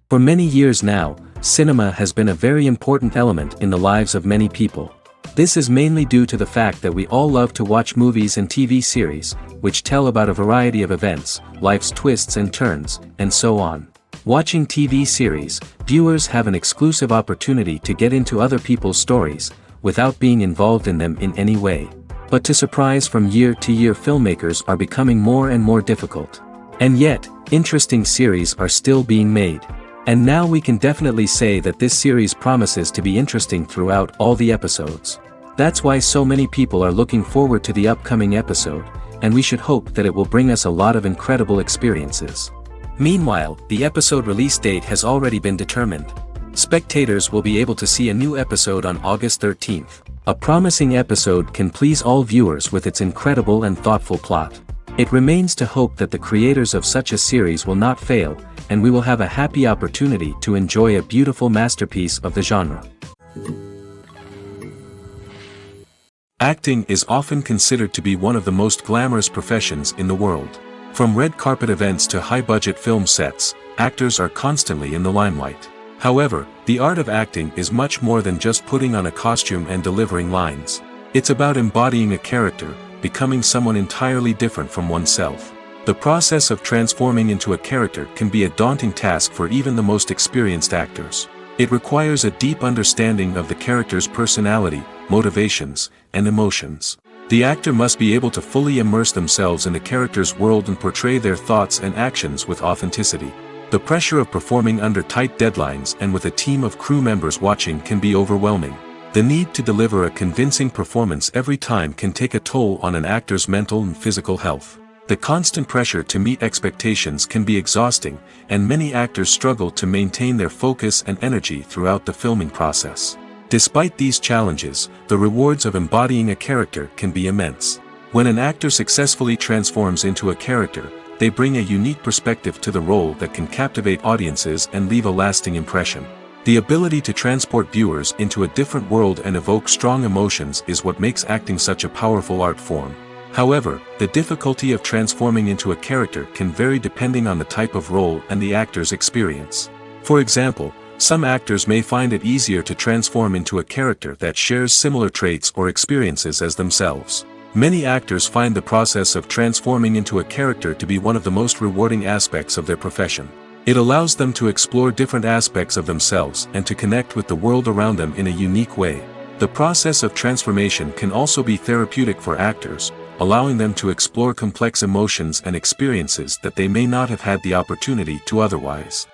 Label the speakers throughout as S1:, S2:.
S1: For many years now, cinema has been a very important element in the lives of many people. This is mainly due to the fact that we all love to watch movies and TV series, which tell about a variety of events, life's twists and turns, and so on. Watching TV series, viewers have an exclusive opportunity to get into other people's stories, without being involved in them in any way. But to surprise from year to year, filmmakers are becoming more and more difficult. And yet, interesting series are still being made. And now we can definitely say that this series promises to be interesting throughout all the episodes. That's why so many people are looking forward to the upcoming episode, and we should hope that it will bring us a lot of incredible experiences. Meanwhile, the episode release date has already been determined. Spectators will be able to see a new episode on August 13th. A promising episode can please all viewers with its incredible and thoughtful plot. It remains to hope that the creators of such a series will not fail, and we will have a happy opportunity to enjoy a beautiful masterpiece of the genre. Acting is often considered to be one of the most glamorous professions in the world. From red carpet events to high-budget film sets, actors are constantly in the limelight. However, the art of acting is much more than just putting on a costume and delivering lines. It's about embodying a character, becoming someone entirely different from oneself. The process of transforming into a character can be a daunting task for even the most experienced actors. It requires a deep understanding of the character's personality, motivations, and emotions. The actor must be able to fully immerse themselves in the character's world and portray their thoughts and actions with authenticity. The pressure of performing under tight deadlines and with a team of crew members watching can be overwhelming. The need to deliver a convincing performance every time can take a toll on an actor's mental and physical health. The constant pressure to meet expectations can be exhausting, and many actors struggle to maintain their focus and energy throughout the filming process. Despite these challenges, the rewards of embodying a character can be immense. When an actor successfully transforms into a character, they bring a unique perspective to the role that can captivate audiences and leave a lasting impression. The ability to transport viewers into a different world and evoke strong emotions is what makes acting such a powerful art form. However, the difficulty of transforming into a character can vary depending on the type of role and the actor's experience. For example, some actors may find it easier to transform into a character that shares similar traits or experiences as themselves. Many actors find the process of transforming into a character to be one of the most rewarding aspects of their profession. It allows them to explore different aspects of themselves and to connect with the world around them in a unique way. The process of transformation can also be therapeutic for actors, allowing them to explore complex emotions and experiences that they may not have had the opportunity to otherwise.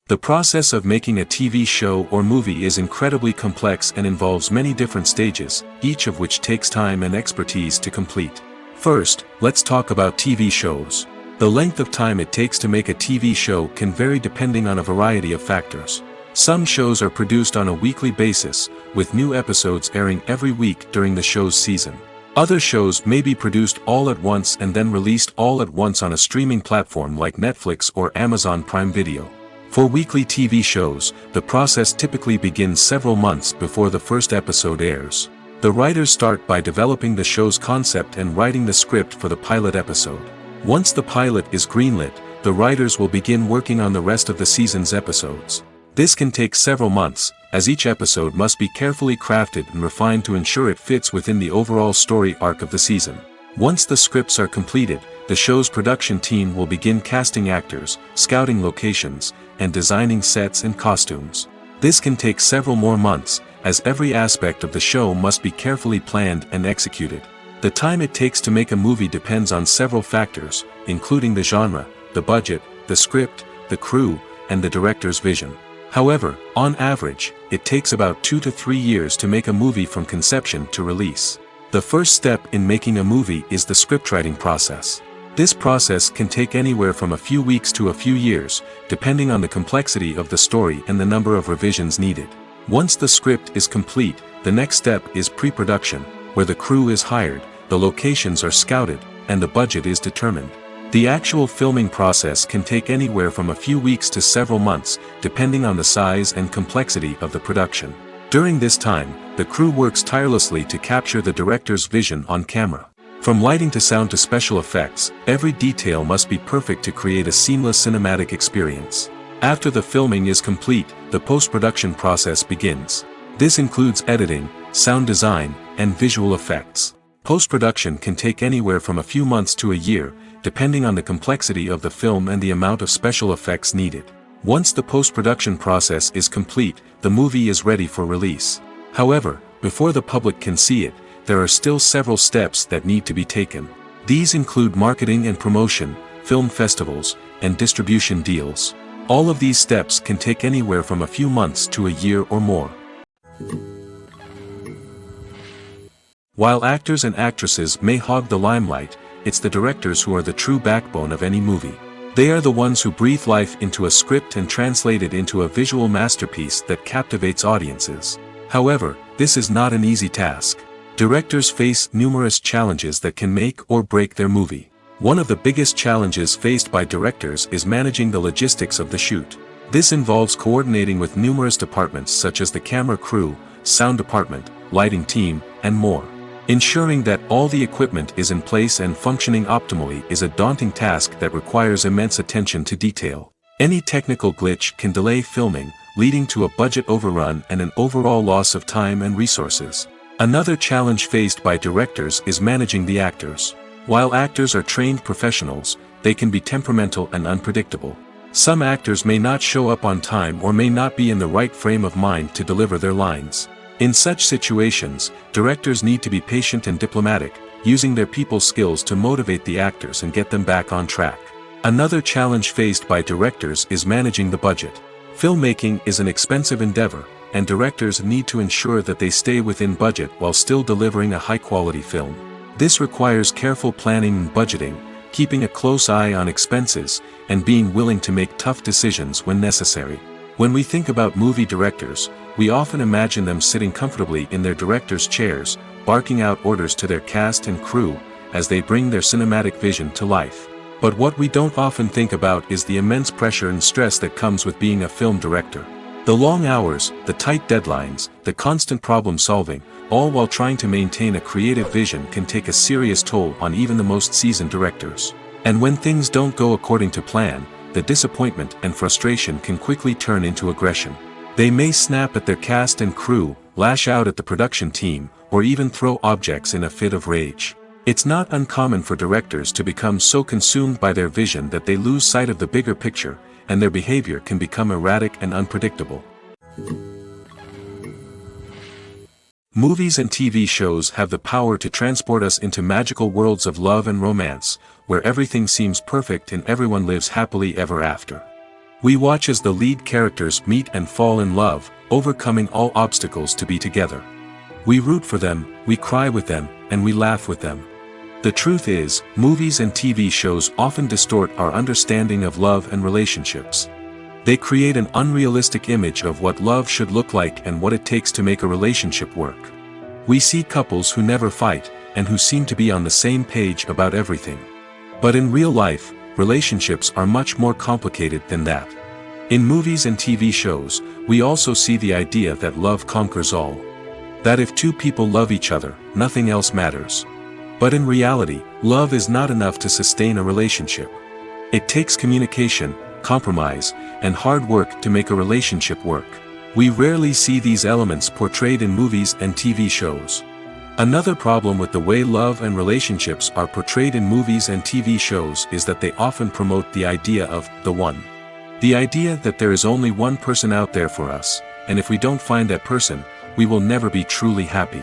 S1: The process of making a TV show or movie is incredibly complex and involves many different stages, each of which takes time and expertise to complete. First, let's talk about TV shows. The length of time it takes to make a TV show can vary depending on a variety of factors. Some shows are produced on a weekly basis, with new episodes airing every week during the show's season. Other shows may be produced all at once and then released all at once on a streaming platform like Netflix or Amazon Prime Video. For weekly TV shows, the process typically begins several months before the first episode airs. The writers start by developing the show's concept and writing the script for the pilot episode. Once the pilot is greenlit, the writers will begin working on the rest of the season's episodes. This can take several months, as each episode must be carefully crafted and refined to ensure it fits within the overall story arc of the season. Once the scripts are completed, the show's production team will begin casting actors, scouting locations, and designing sets and costumes. This can take several more months, as every aspect of the show must be carefully planned and executed. The time it takes to make a movie depends on several factors, including the genre, the budget, the script, the crew, and the director's vision. However, on average, it takes about 2 to 3 years to make a movie from conception to release. The first step in making a movie is the scriptwriting process. This process can take anywhere from a few weeks to a few years, depending on the complexity of the story and the number of revisions needed. Once the script is complete, the next step is pre-production, where the crew is hired, the locations are scouted, and the budget is determined. The actual filming process can take anywhere from a few weeks to several months, depending on the size and complexity of the production. During this time, the crew works tirelessly to capture the director's vision on camera. From lighting to sound to special effects, every detail must be perfect to create a seamless cinematic experience. After the filming is complete, the post-production process begins. This includes editing, sound design, and visual effects. Post-production can take anywhere from a few months to a year, depending on the complexity of the film and the amount of special effects needed. Once the post-production process is complete, the movie is ready for release. However, before the public can see it, there are still several steps that need to be taken. These include marketing and promotion, film festivals, and distribution deals. All of these steps can take anywhere from a few months to a year or more. While actors and actresses may hog the limelight, it's the directors who are the true backbone of any movie. They are the ones who breathe life into a script and translate it into a visual masterpiece that captivates audiences. However, this is not an easy task. Directors face numerous challenges that can make or break their movie. One of the biggest challenges faced by directors is managing the logistics of the shoot. This involves coordinating with numerous departments such as the camera crew, sound department, lighting team, and more. Ensuring that all the equipment is in place and functioning optimally is a daunting task that requires immense attention to detail. Any technical glitch can delay filming, leading to a budget overrun and an overall loss of time and resources. Another challenge faced by directors is managing the actors. While actors are trained professionals, they can be temperamental and unpredictable. Some actors may not show up on time or may not be in the right frame of mind to deliver their lines. In such situations, directors need to be patient and diplomatic, using their people skills to motivate the actors and get them back on track. Another challenge faced by directors is managing the budget. Filmmaking is an expensive endeavor, and directors need to ensure that they stay within budget while still delivering a high-quality film. This requires careful planning and budgeting, keeping a close eye on expenses, and being willing to make tough decisions when necessary. When we think about movie directors, we often imagine them sitting comfortably in their director's chairs, barking out orders to their cast and crew, as they bring their cinematic vision to life. But what we don't often think about is the immense pressure and stress that comes with being a film director. The long hours, the tight deadlines, the constant problem solving, all while trying to maintain a creative vision can take a serious toll on even the most seasoned directors. And when things don't go according to plan, the disappointment and frustration can quickly turn into aggression. They may snap at their cast and crew, lash out at the production team, or even throw objects in a fit of rage. It's not uncommon for directors to become so consumed by their vision that they lose sight of the bigger picture, and their behavior can become erratic and unpredictable. Movies and TV shows have the power to transport us into magical worlds of love and romance, where everything seems perfect and everyone lives happily ever after. We watch as the lead characters meet and fall in love, overcoming all obstacles to be together. We root for them, we cry with them, and we laugh with them. The truth is, movies and TV shows often distort our understanding of love and relationships. They create an unrealistic image of what love should look like and what it takes to make a relationship work. We see couples who never fight, and who seem to be on the same page about everything. But in real life, relationships are much more complicated than that. In movies and TV shows, we also see the idea that love conquers all. That if two people love each other, nothing else matters. But in reality, love is not enough to sustain a relationship. It takes communication, compromise, and hard work to make a relationship work. We rarely see these elements portrayed in movies and TV shows. Another problem with the way love and relationships are portrayed in movies and TV shows is that they often promote the idea of the one. The idea that there is only one person out there for us, and if we don't find that person, we will never be truly happy.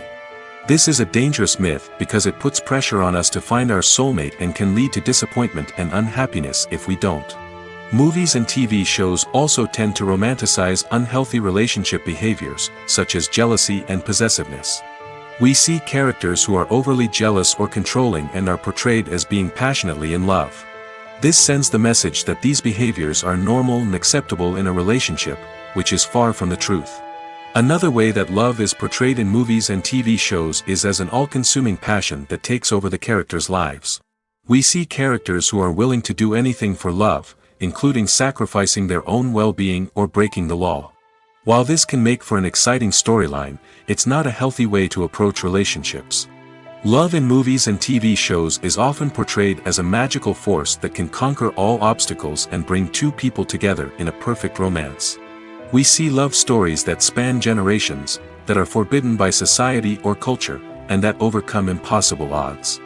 S1: This is a dangerous myth because it puts pressure on us to find our soulmate and can lead to disappointment and unhappiness if we don't. Movies and TV shows also tend to romanticize unhealthy relationship behaviors, such as jealousy and possessiveness. We see characters who are overly jealous or controlling and are portrayed as being passionately in love. This sends the message that these behaviors are normal and acceptable in a relationship, which is far from the truth. Another way that love is portrayed in movies and TV shows is as an all-consuming passion that takes over the characters' lives. We see characters who are willing to do anything for love, including sacrificing their own well-being or breaking the law. While this can make for an exciting storyline, it's not a healthy way to approach relationships. Love in movies and TV shows is often portrayed as a magical force that can conquer all obstacles and bring two people together in a perfect romance. We see love stories that span generations, that are forbidden by society or culture, and that overcome impossible odds.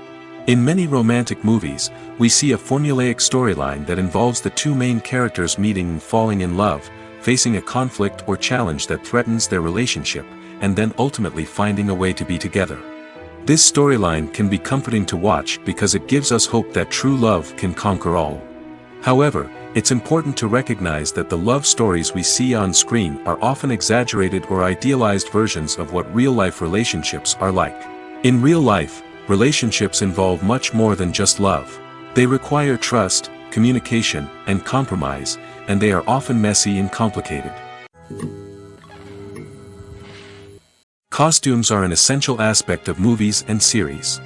S1: In many romantic movies, we see a formulaic storyline that involves the two main characters meeting and falling in love, facing a conflict or challenge that threatens their relationship, and then ultimately finding a way to be together. This storyline can be comforting to watch because it gives us hope that true love can conquer all. However, it's important to recognize that the love stories we see on screen are often exaggerated or idealized versions of what real-life relationships are like. In real life, relationships involve much more than just love. They require trust, communication, and compromise, and they are often messy and complicated. Costumes are an essential aspect of movies and series.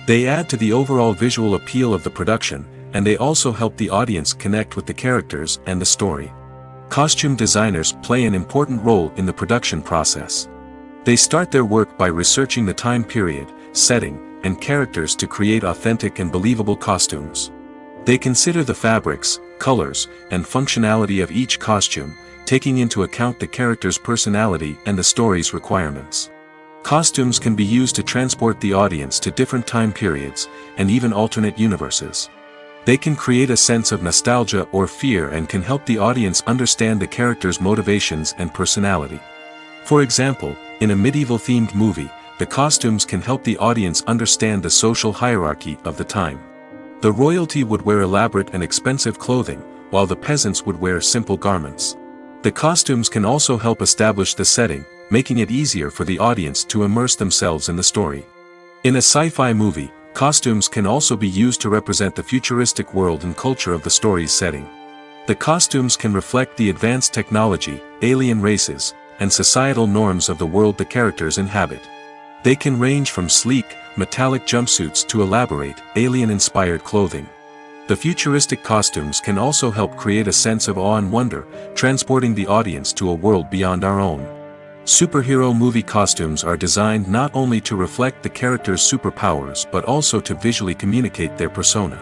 S1: They add to the overall visual appeal of the production, and they also help the audience connect with the characters and the story. Costume designers play an important role in the production process. They start their work by researching the time period, setting, and characters to create authentic and believable costumes. They consider the fabrics, colors, and functionality of each costume, taking into account the character's personality and the story's requirements. Costumes can be used to transport the audience to different time periods, and even alternate universes. They can create a sense of nostalgia or fear and can help the audience understand the character's motivations and personality. For example, in a medieval-themed movie, the costumes can help the audience understand the social hierarchy of the time. The royalty would wear elaborate and expensive clothing, while the peasants would wear simple garments. The costumes can also help establish the setting, making it easier for the audience to immerse themselves in the story. In a sci-fi movie, costumes can also be used to represent the futuristic world and culture of the story's setting. The costumes can reflect the advanced technology, alien races, and societal norms of the world the characters inhabit. They can range from sleek, metallic jumpsuits to elaborate, alien-inspired clothing. The futuristic costumes can also help create a sense of awe and wonder, transporting the audience to a world beyond our own. Superhero movie costumes are designed not only to reflect the character's superpowers but also to visually communicate their persona.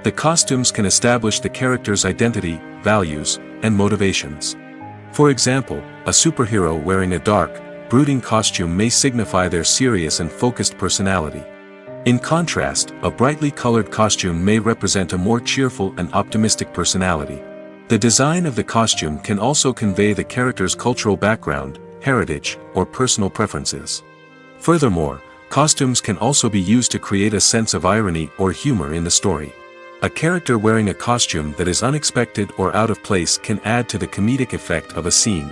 S1: The costumes can establish the character's identity, values, and motivations. For example, a superhero wearing a dark, brooding costume may signify their serious and focused personality. In contrast, a brightly colored costume may represent a more cheerful and optimistic personality. The design of the costume can also convey the character's cultural background, heritage, or personal preferences. Furthermore, costumes can also be used to create a sense of irony or humor in the story. A character wearing a costume that is unexpected or out of place can add to the comedic effect of a scene.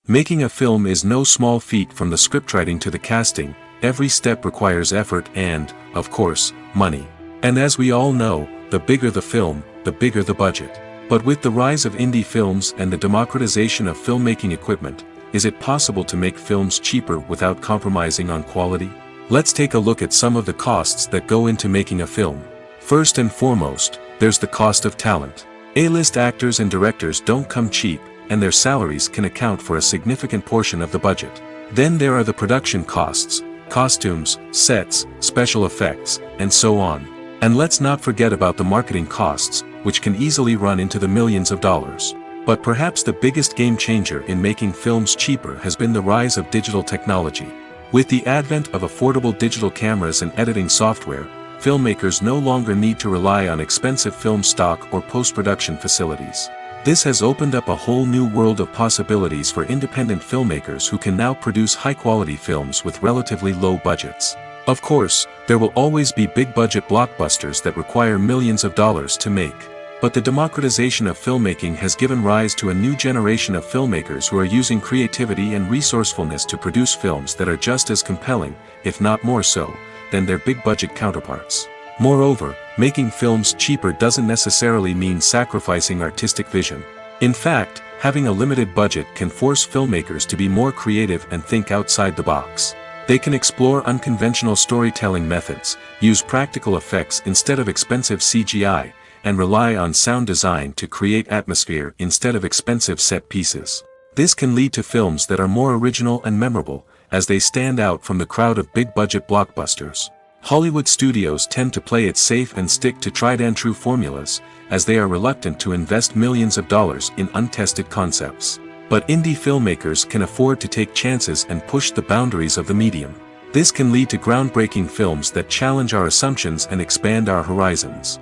S1: Making a film is no small feat. From the scriptwriting to the casting, every step requires effort and, of course, money. And as we all know, the bigger the film, the bigger the budget. But with the rise of indie films and the democratization of filmmaking equipment, is it possible to make films cheaper without compromising on quality? Let's take a look at some of the costs that go into making a film. First and foremost, there's the cost of talent. A-list actors and directors don't come cheap, and their salaries can account for a significant portion of the budget. Then there are the production costs, costumes, sets, special effects, and so on. And let's not forget about the marketing costs, which can easily run into the millions of dollars. But perhaps the biggest game changer in making films cheaper has been the rise of digital technology. With the advent of affordable digital cameras and editing software, filmmakers no longer need to rely on expensive film stock or post-production facilities. This has opened up a whole new world of possibilities for independent filmmakers who can now produce high-quality films with relatively low budgets. Of course, there will always be big-budget blockbusters that require millions of dollars to make. But the democratization of filmmaking has given rise to a new generation of filmmakers who are using creativity and resourcefulness to produce films that are just as compelling, if not more so, than their big-budget counterparts. Moreover, making films cheaper doesn't necessarily mean sacrificing artistic vision. In fact, having a limited budget can force filmmakers to be more creative and think outside the box. They can explore unconventional storytelling methods, use practical effects instead of expensive CGI, and rely on sound design to create atmosphere instead of expensive set pieces. This can lead to films that are more original and memorable, as they stand out from the crowd of big-budget blockbusters. Hollywood studios tend to play it safe and stick to tried-and-true formulas, as they are reluctant to invest millions of dollars in untested concepts. But indie filmmakers can afford to take chances and push the boundaries of the medium. This can lead to groundbreaking films that challenge our assumptions and expand our horizons.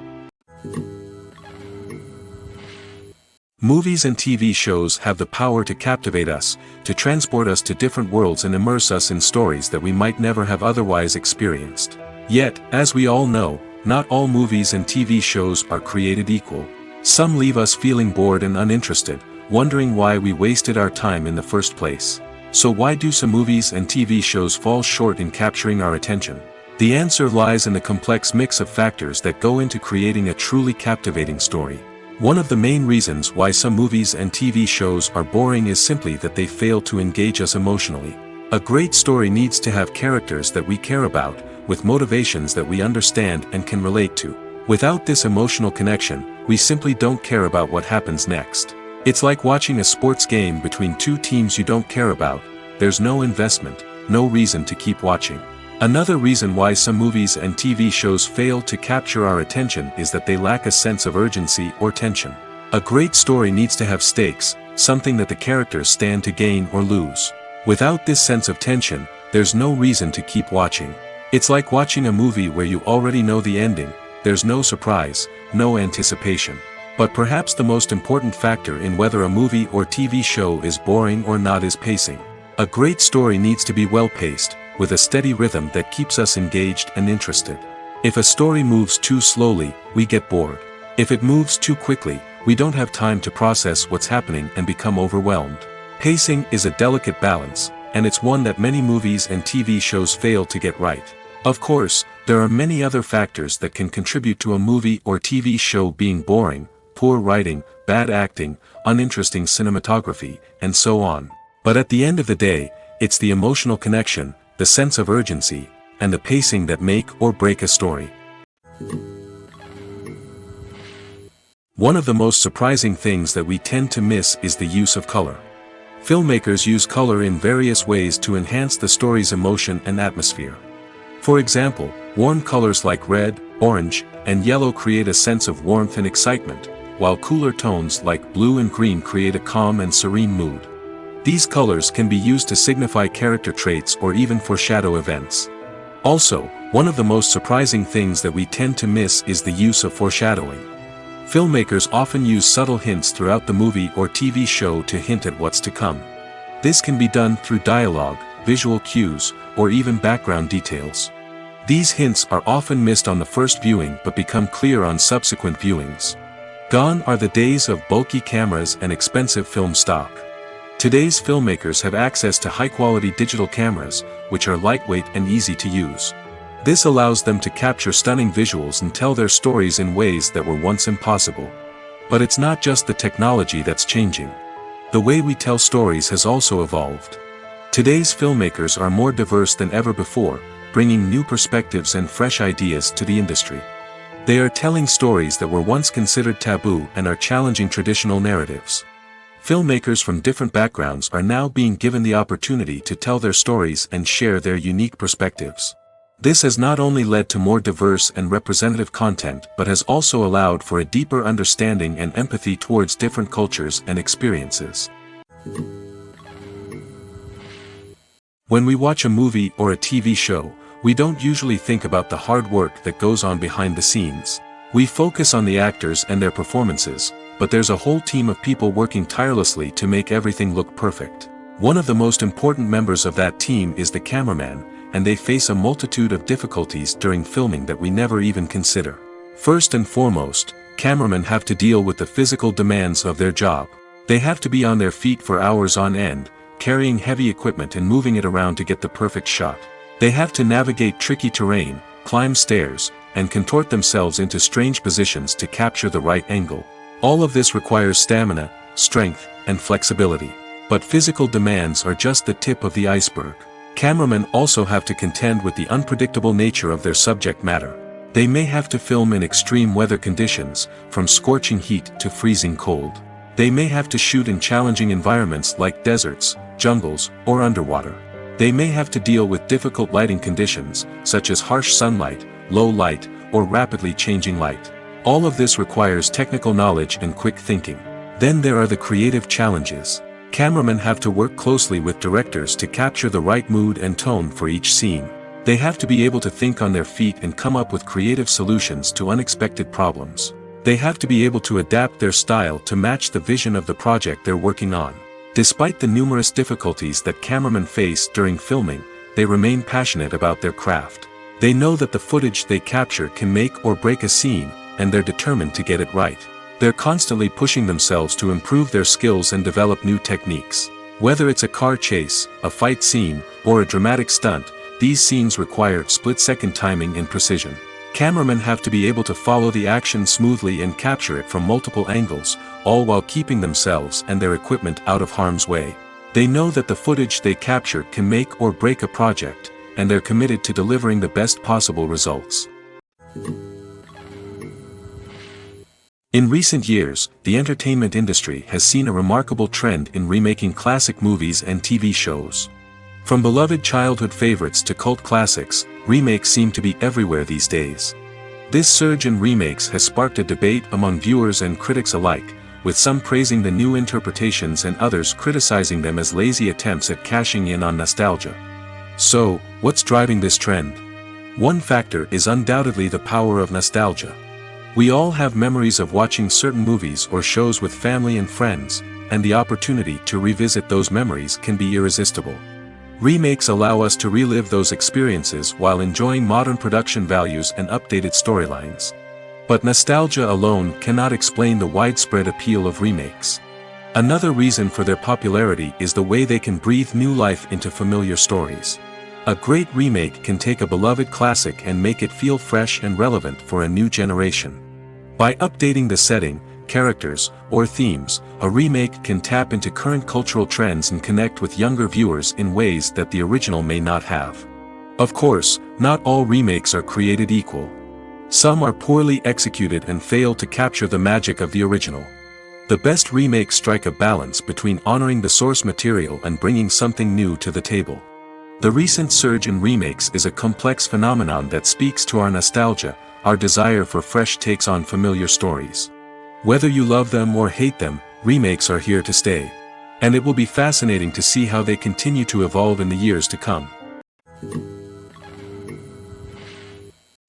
S1: Movies and TV shows have the power to captivate us, to transport us to different worlds and immerse us in stories that we might never have otherwise experienced. Yet, as we all know, not all movies and TV shows are created equal. Some leave us feeling bored and uninterested, wondering why we wasted our time in the first place. So why do some movies and TV shows fall short in capturing our attention? The answer lies in the complex mix of factors that go into creating a truly captivating story. One of the main reasons why some movies and TV shows are boring is simply that they fail to engage us emotionally. A great story needs to have characters that we care about, with motivations that we understand and can relate to. Without this emotional connection, we simply don't care about what happens next. It's like watching a sports game between two teams you don't care about. There's no investment, no reason to keep watching. Another reason why some movies and TV shows fail to capture our attention is that they lack a sense of urgency or tension. A great story needs to have stakes, something that the characters stand to gain or lose. Without this sense of tension, there's no reason to keep watching. It's like watching a movie where you already know the ending. There's no surprise, no anticipation. But perhaps the most important factor in whether a movie or TV show is boring or not is pacing. A great story needs to be well-paced, with a steady rhythm that keeps us engaged and interested. If a story moves too slowly, we get bored. If it moves too quickly, we don't have time to process what's happening and become overwhelmed. Pacing is a delicate balance, and it's one that many movies and TV shows fail to get right. Of course, there are many other factors that can contribute to a movie or TV show being boring: poor writing, bad acting, uninteresting cinematography, and so on. But at the end of the day, it's the emotional connection, the sense of urgency, and the pacing that make or break a story. One of the most surprising things that we tend to miss is the use of color. Filmmakers use color in various ways to enhance the story's emotion and atmosphere. For example, warm colors like red, orange, and yellow create a sense of warmth and excitement, while cooler tones like blue and green create a calm and serene mood. These colors can be used to signify character traits or even foreshadow events. Also, one of the most surprising things that we tend to miss is the use of foreshadowing. Filmmakers often use subtle hints throughout the movie or TV show to hint at what's to come. This can be done through dialogue, visual cues, or even background details. These hints are often missed on the first viewing but become clear on subsequent viewings. Gone are the days of bulky cameras and expensive film stock. Today's filmmakers have access to high-quality digital cameras, which are lightweight and easy to use. This allows them to capture stunning visuals and tell their stories in ways that were once impossible. But it's not just the technology that's changing. The way we tell stories has also evolved. Today's filmmakers are more diverse than ever before, bringing new perspectives and fresh ideas to the industry. They are telling stories that were once considered taboo and are challenging traditional narratives. Filmmakers from different backgrounds are now being given the opportunity to tell their stories and share their unique perspectives. This has not only led to more diverse and representative content but has also allowed for a deeper understanding and empathy towards different cultures and experiences. When we watch a movie or a TV show, we don't usually think about the hard work that goes on behind the scenes. We focus on the actors and their performances, but there's a whole team of people working tirelessly to make everything look perfect. One of the most important members of that team is the cameraman, and they face a multitude of difficulties during filming that we never even consider. First and foremost, cameramen have to deal with the physical demands of their job. They have to be on their feet for hours on end, carrying heavy equipment and moving it around to get the perfect shot. They have to navigate tricky terrain, climb stairs, and contort themselves into strange positions to capture the right angle. All of this requires stamina, strength, and flexibility. But physical demands are just the tip of the iceberg. Cameramen also have to contend with the unpredictable nature of their subject matter. They may have to film in extreme weather conditions, from scorching heat to freezing cold. They may have to shoot in challenging environments like deserts, jungles, or underwater. They may have to deal with difficult lighting conditions, such as harsh sunlight, low light, or rapidly changing light. All of this requires technical knowledge and quick thinking. Then there are the creative challenges. Cameramen have to work closely with directors to capture the right mood and tone for each scene. They have to be able to think on their feet and come up with creative solutions to unexpected problems. They have to be able to adapt their style to match the vision of the project they're working on. Despite the numerous difficulties that cameramen face during filming, they remain passionate about their craft. They know that the footage they capture can make or break a scene, and they're determined to get it right. They're constantly pushing themselves to improve their skills and develop new techniques. Whether it's a car chase, a fight scene, or a dramatic stunt, these scenes require split-second timing and precision. Cameramen have to be able to follow the action smoothly and capture it from multiple angles, all while keeping themselves and their equipment out of harm's way. They know that the footage they capture can make or break a project, and they're committed to delivering the best possible results. In recent years, the entertainment industry has seen a remarkable trend in remaking classic movies and TV shows. From beloved childhood favorites to cult classics, remakes seem to be everywhere these days. This surge in remakes has sparked a debate among viewers and critics alike, with some praising the new interpretations and others criticizing them as lazy attempts at cashing in on nostalgia. So, what's driving this trend? One factor is undoubtedly the power of nostalgia. We all have memories of watching certain movies or shows with family and friends, and the opportunity to revisit those memories can be irresistible. Remakes allow us to relive those experiences while enjoying modern production values and updated storylines. But nostalgia alone cannot explain the widespread appeal of remakes. Another reason for their popularity is the way they can breathe new life into familiar stories. A great remake can take a beloved classic and make it feel fresh and relevant for a new generation. By updating the setting, characters, or themes, a remake can tap into current cultural trends and connect with younger viewers in ways that the original may not have. Of course, not all remakes are created equal. Some are poorly executed and fail to capture the magic of the original. The best remakes strike a balance between honoring the source material and bringing something new to the table. The recent surge in remakes is a complex phenomenon that speaks to our nostalgia, our desire for fresh takes on familiar stories. Whether you love them or hate them, remakes are here to stay. And it will be fascinating to see how they continue to evolve in the years to come.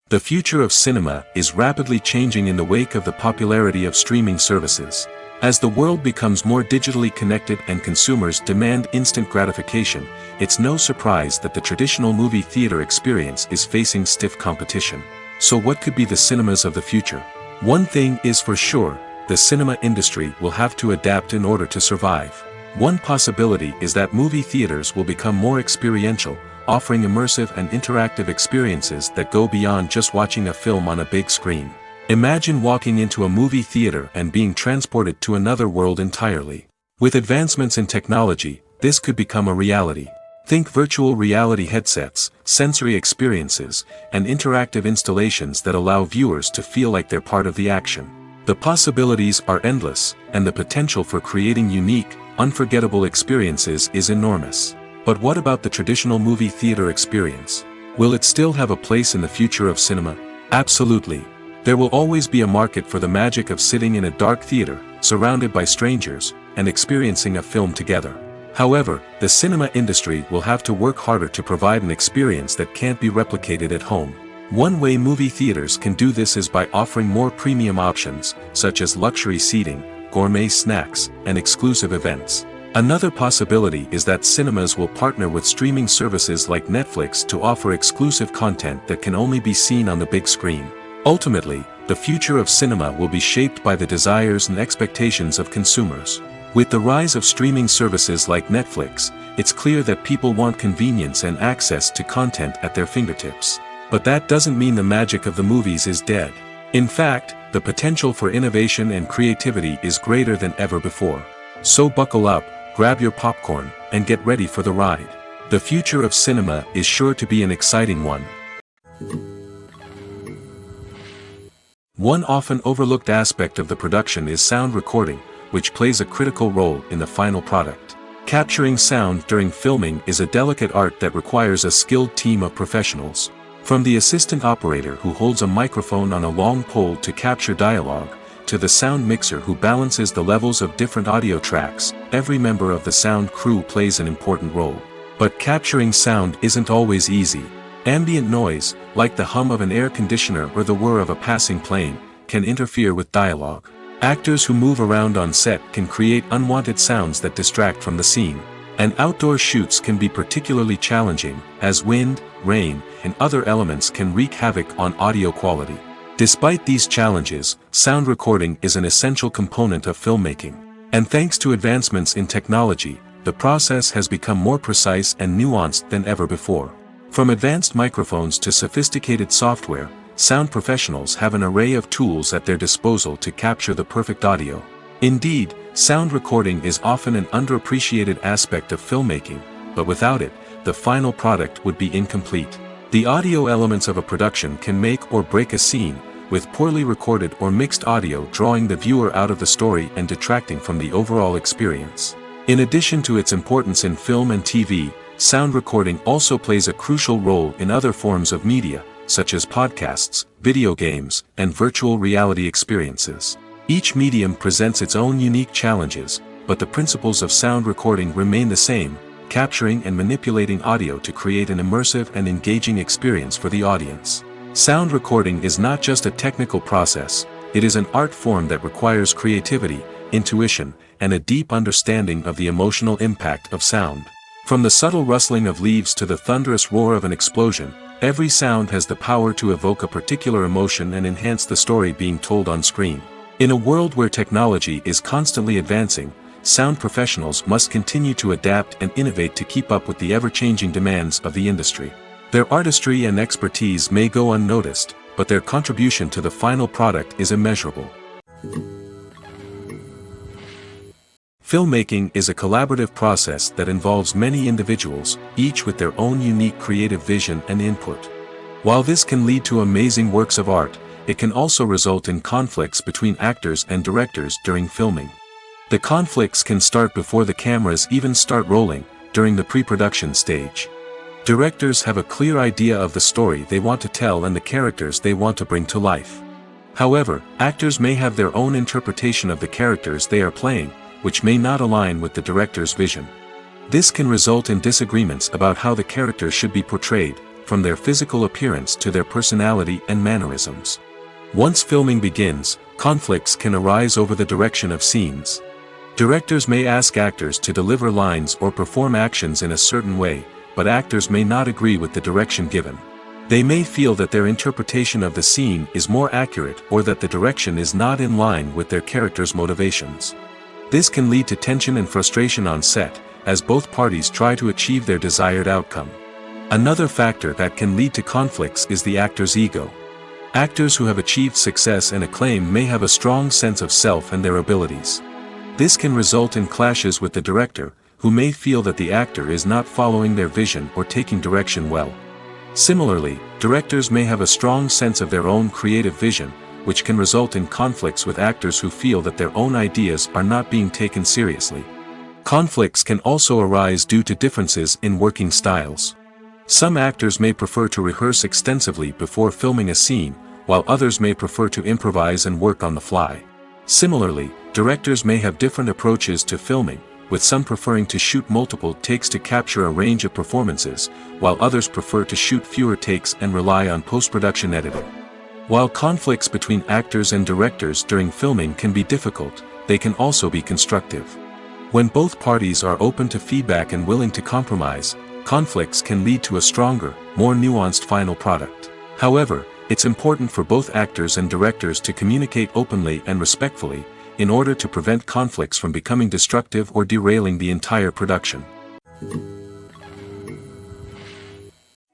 S1: The future of cinema is rapidly changing in the wake of the popularity of streaming services. As the world becomes more digitally connected and consumers demand instant gratification, it's no surprise that the traditional movie theater experience is facing stiff competition. So what could be the cinemas of the future? One thing is for sure, the cinema industry will have to adapt in order to survive. One possibility is that movie theaters will become more experiential, offering immersive and interactive experiences that go beyond just watching a film on a big screen. Imagine walking into a movie theater and being transported to another world entirely. With advancements in technology, this could become a reality. Think virtual reality headsets, sensory experiences, and interactive installations that allow viewers to feel like they're part of the action. The possibilities are endless, and the potential for creating unique, unforgettable experiences is enormous. But what about the traditional movie theater experience? Will it still have a place in the future of cinema? Absolutely. There will always be a market for the magic of sitting in a dark theater, surrounded by strangers, and experiencing a film together. However, the cinema industry will have to work harder to provide an experience that can't be replicated at home. One way movie theaters can do this is by offering more premium options, such as luxury seating, gourmet snacks, and exclusive events. Another possibility is that cinemas will partner with streaming services like Netflix to offer exclusive content that can only be seen on the big screen. Ultimately, the future of cinema will be shaped by the desires and expectations of consumers. With the rise of streaming services like Netflix, it's clear that people want convenience and access to content at their fingertips. But that doesn't mean the magic of the movies is dead. In fact, the potential for innovation and creativity is greater than ever before. So buckle up, grab your popcorn, and get ready for the ride. The future of cinema is sure to be an exciting one. One often overlooked aspect of the production is sound recording, which plays a critical role in the final product. Capturing sound during filming is a delicate art that requires a skilled team of professionals. From the assistant operator who holds a microphone on a long pole to capture dialogue, to the sound mixer who balances the levels of different audio tracks, every member of the sound crew plays an important role. But capturing sound isn't always easy. Ambient noise, like the hum of an air conditioner or the whir of a passing plane, can interfere with dialogue. Actors who move around on set can create unwanted sounds that distract from the scene. And outdoor shoots can be particularly challenging, as wind, rain, and other elements can wreak havoc on audio quality. Despite these challenges, sound recording is an essential component of filmmaking. And thanks to advancements in technology, the process has become more precise and nuanced than ever before. From advanced microphones to sophisticated software, sound professionals have an array of tools at their disposal to capture the perfect audio. Indeed, sound recording is often an underappreciated aspect of filmmaking, but without it, the final product would be incomplete. The audio elements of a production can make or break a scene, with poorly recorded or mixed audio drawing the viewer out of the story and detracting from the overall experience. In addition to its importance in film and TV, sound recording also plays a crucial role in other forms of media, such as podcasts, video games, and virtual reality experiences. Each medium presents its own unique challenges, but the principles of sound recording remain the same: capturing and manipulating audio to create an immersive and engaging experience for the audience. Sound recording is not just a technical process, it is an art form that requires creativity, intuition, and a deep understanding of the emotional impact of sound. From the subtle rustling of leaves to the thunderous roar of an explosion, every sound has the power to evoke a particular emotion and enhance the story being told on screen. In a world where technology is constantly advancing, sound professionals must continue to adapt and innovate to keep up with the ever-changing demands of the industry. Their artistry and expertise may go unnoticed, but their contribution to the final product is immeasurable. Filmmaking is a collaborative process that involves many individuals, each with their own unique creative vision and input. While this can lead to amazing works of art, it can also result in conflicts between actors and directors during filming. The conflicts can start before the cameras even start rolling, during the pre-production stage. Directors have a clear idea of the story they want to tell and the characters they want to bring to life. However, actors may have their own interpretation of the characters they are playing, which may not align with the director's vision. This can result in disagreements about how the characters should be portrayed, from their physical appearance to their personality and mannerisms. Once filming begins, conflicts can arise over the direction of scenes. Directors may ask actors to deliver lines or perform actions in a certain way, but actors may not agree with the direction given. They may feel that their interpretation of the scene is more accurate or that the direction is not in line with their character's motivations. This can lead to tension and frustration on set, as both parties try to achieve their desired outcome. Another factor that can lead to conflicts is the actor's ego. Actors who have achieved success and acclaim may have a strong sense of self and their abilities. This can result in clashes with the director, who may feel that the actor is not following their vision or taking direction well. Similarly, directors may have a strong sense of their own creative vision, which can result in conflicts with actors who feel that their own ideas are not being taken seriously. Conflicts can also arise due to differences in working styles. Some actors may prefer to rehearse extensively before filming a scene, while others may prefer to improvise and work on the fly. Similarly, directors may have different approaches to filming, with some preferring to shoot multiple takes to capture a range of performances, while others prefer to shoot fewer takes and rely on post-production editing. While conflicts between actors and directors during filming can be difficult, they can also be constructive. When both parties are open to feedback and willing to compromise, conflicts can lead to a stronger, more nuanced final product. However, it's important for both actors and directors to communicate openly and respectfully, in order to prevent conflicts from becoming destructive or derailing the entire production.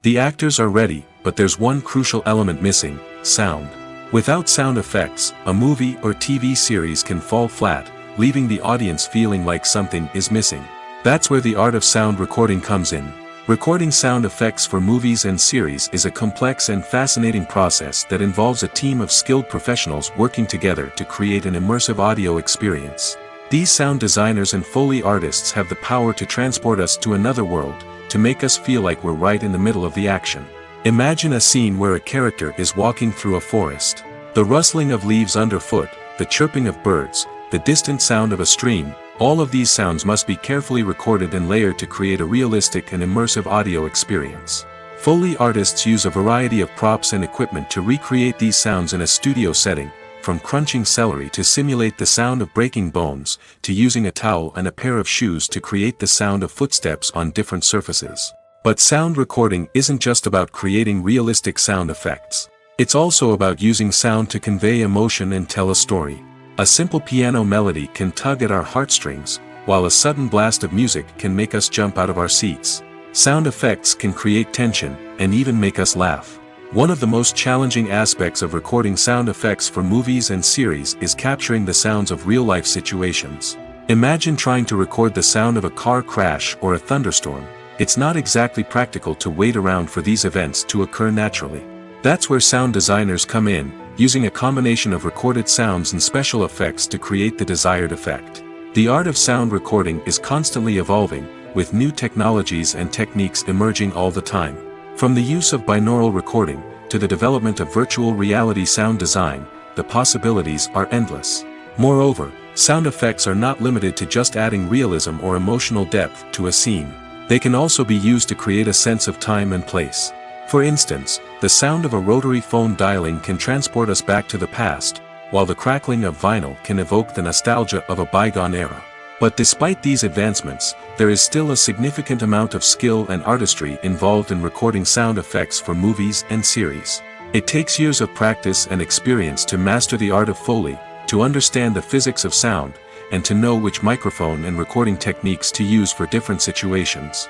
S1: The actors are ready, but there's one crucial element missing: sound. Without sound effects, a movie or TV series can fall flat, leaving the audience feeling like something is missing. That's where the art of sound recording comes in. Recording sound effects for movies and series is a complex and fascinating process that involves a team of skilled professionals working together to create an immersive audio experience. These sound designers and Foley artists have the power to transport us to another world, to make us feel like we're right in the middle of the action. Imagine a scene where a character is walking through a forest. The rustling of leaves underfoot, the chirping of birds, the distant sound of a stream, all of these sounds must be carefully recorded and layered to create a realistic and immersive audio experience. Foley artists use a variety of props and equipment to recreate these sounds in a studio setting, from crunching celery to simulate the sound of breaking bones, to using a towel and a pair of shoes to create the sound of footsteps on different surfaces. But sound recording isn't just about creating realistic sound effects. It's also about using sound to convey emotion and tell a story. A simple piano melody can tug at our heartstrings, while a sudden blast of music can make us jump out of our seats. Sound effects can create tension, and even make us laugh. One of the most challenging aspects of recording sound effects for movies and series is capturing the sounds of real-life situations. Imagine trying to record the sound of a car crash or a thunderstorm. It's not exactly practical to wait around for these events to occur naturally. That's where sound designers come in, using a combination of recorded sounds and special effects to create the desired effect. The art of sound recording is constantly evolving, with new technologies and techniques emerging all the time. From the use of binaural recording, to the development of virtual reality sound design, the possibilities are endless. Moreover, sound effects are not limited to just adding realism or emotional depth to a scene. They can also be used to create a sense of time and place. For instance, the sound of a rotary phone dialing can transport us back to the past, while the crackling of vinyl can evoke the nostalgia of a bygone era. But despite these advancements, there is still a significant amount of skill and artistry involved in recording sound effects for movies and series. It takes years of practice and experience to master the art of Foley, to understand the physics of sound, and to know which microphone and recording techniques to use for different situations.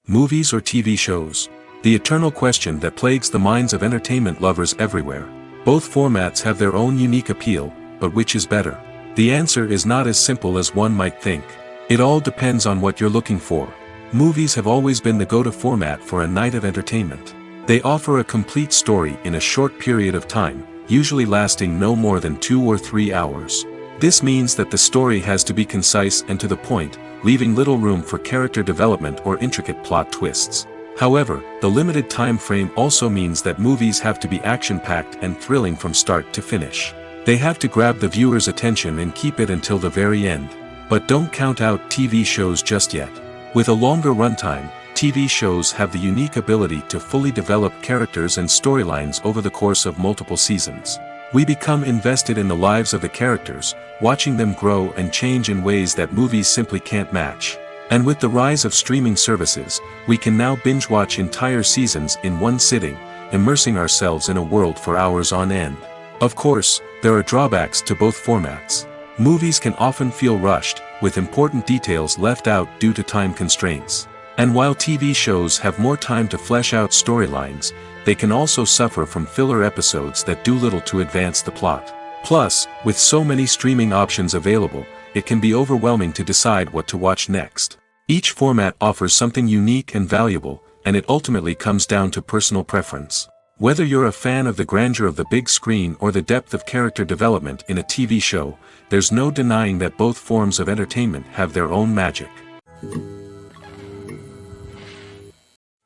S1: Movies or TV shows? The eternal question that plagues the minds of entertainment lovers everywhere. Both formats have their own unique appeal, but which is better? The answer is not as simple as one might think. It all depends on what you're looking for. Movies have always been the go-to format for a night of entertainment. They offer a complete story in a short period of time, usually lasting no more than 2 or 3 hours. This means that the story has to be concise and to the point, leaving little room for character development or intricate plot twists. However, the limited time frame also means that movies have to be action-packed and thrilling from start to finish. They have to grab the viewer's attention and keep it until the very end. But don't count out TV shows just yet. With a longer runtime, TV shows have the unique ability to fully develop characters and storylines over the course of multiple seasons. We become invested in the lives of the characters, watching them grow and change in ways that movies simply can't match. And with the rise of streaming services, we can now binge-watch entire seasons in one sitting, immersing ourselves in a world for hours on end. Of course, there are drawbacks to both formats. Movies can often feel rushed, with important details left out due to time constraints. And while TV shows have more time to flesh out storylines, they can also suffer from filler episodes that do little to advance the plot. Plus, with so many streaming options available, it can be overwhelming to decide what to watch next. Each format offers something unique and valuable, and it ultimately comes down to personal preference. Whether you're a fan of the grandeur of the big screen or the depth of character development in a TV show, there's no denying that both forms of entertainment have their own magic.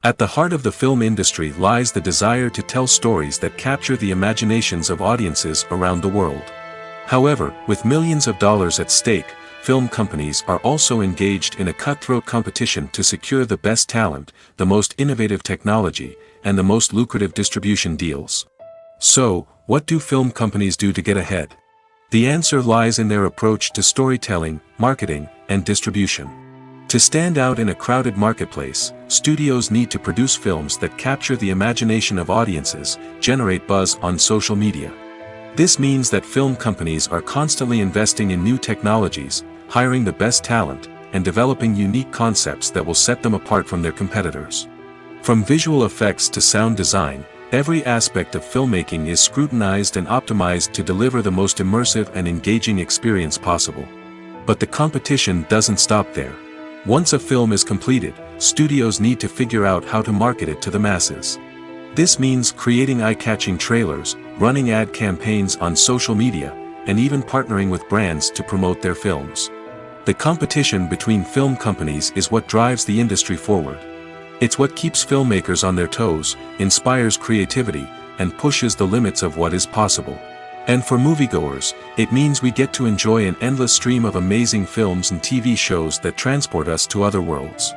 S1: At the heart of the film industry lies the desire to tell stories that capture the imaginations of audiences around the world. However, with millions of dollars at stake, film companies are also engaged in a cutthroat competition to secure the best talent, the most innovative technology, and the most lucrative distribution deals. So, what do film companies do to get ahead? The answer lies in their approach to storytelling, marketing, and distribution. To stand out in a crowded marketplace, studios need to produce films that capture the imagination of audiences, generate buzz on social media. This means that film companies are constantly investing in new technologies, hiring the best talent, and developing unique concepts that will set them apart from their competitors. From visual effects to sound design, every aspect of filmmaking is scrutinized and optimized to deliver the most immersive and engaging experience possible. But the competition doesn't stop there. Once a film is completed, studios need to figure out how to market it to the masses. This means creating eye-catching trailers, running ad campaigns on social media, and even partnering with brands to promote their films. The competition between film companies is what drives the industry forward. It's what keeps filmmakers on their toes, inspires creativity, and pushes the limits of what is possible. And for moviegoers, it means we get to enjoy an endless stream of amazing films and TV shows that transport us to other worlds.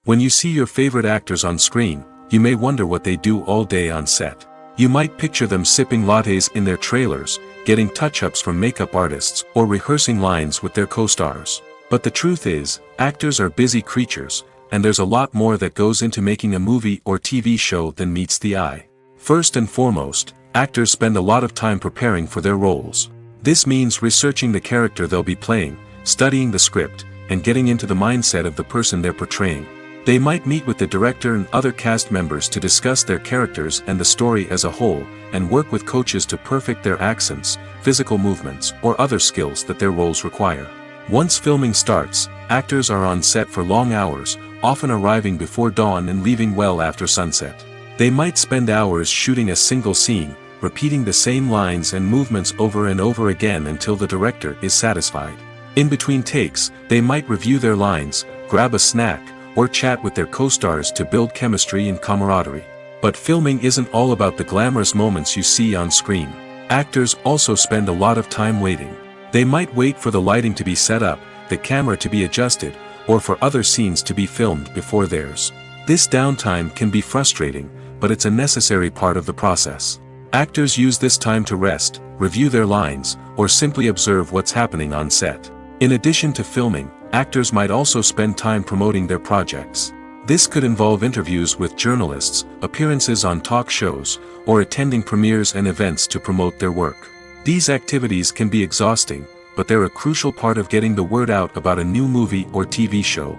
S1: When you see your favorite actors on screen, you may wonder what they do all day on set. You might picture them sipping lattes in their trailers, getting touch-ups from makeup artists, or rehearsing lines with their co-stars. But the truth is, actors are busy creatures, and there's a lot more that goes into making a movie or TV show than meets the eye. First and foremost, actors spend a lot of time preparing for their roles. This means researching the character they'll be playing, studying the script, and getting into the mindset of the person they're portraying. They might meet with the director and other cast members to discuss their characters and the story as a whole, and work with coaches to perfect their accents, physical movements, or other skills that their roles require. Once filming starts, actors are on set for long hours, often arriving before dawn and leaving well after sunset. They might spend hours shooting a single scene, repeating the same lines and movements over and over again until the director is satisfied. In between takes, they might review their lines, grab a snack, or chat with their co-stars to build chemistry and camaraderie. But filming isn't all about the glamorous moments you see on screen. Actors also spend a lot of time waiting. They might wait for the lighting to be set up, the camera to be adjusted, or for other scenes to be filmed before theirs. This downtime can be frustrating, but it's a necessary part of the process. Actors use this time to rest, review their lines, or simply observe what's happening on set. In addition to filming, actors might also spend time promoting their projects. This could involve interviews with journalists, appearances on talk shows, or attending premieres and events to promote their work. These activities can be exhausting, but they're a crucial part of getting the word out about a new movie or TV show.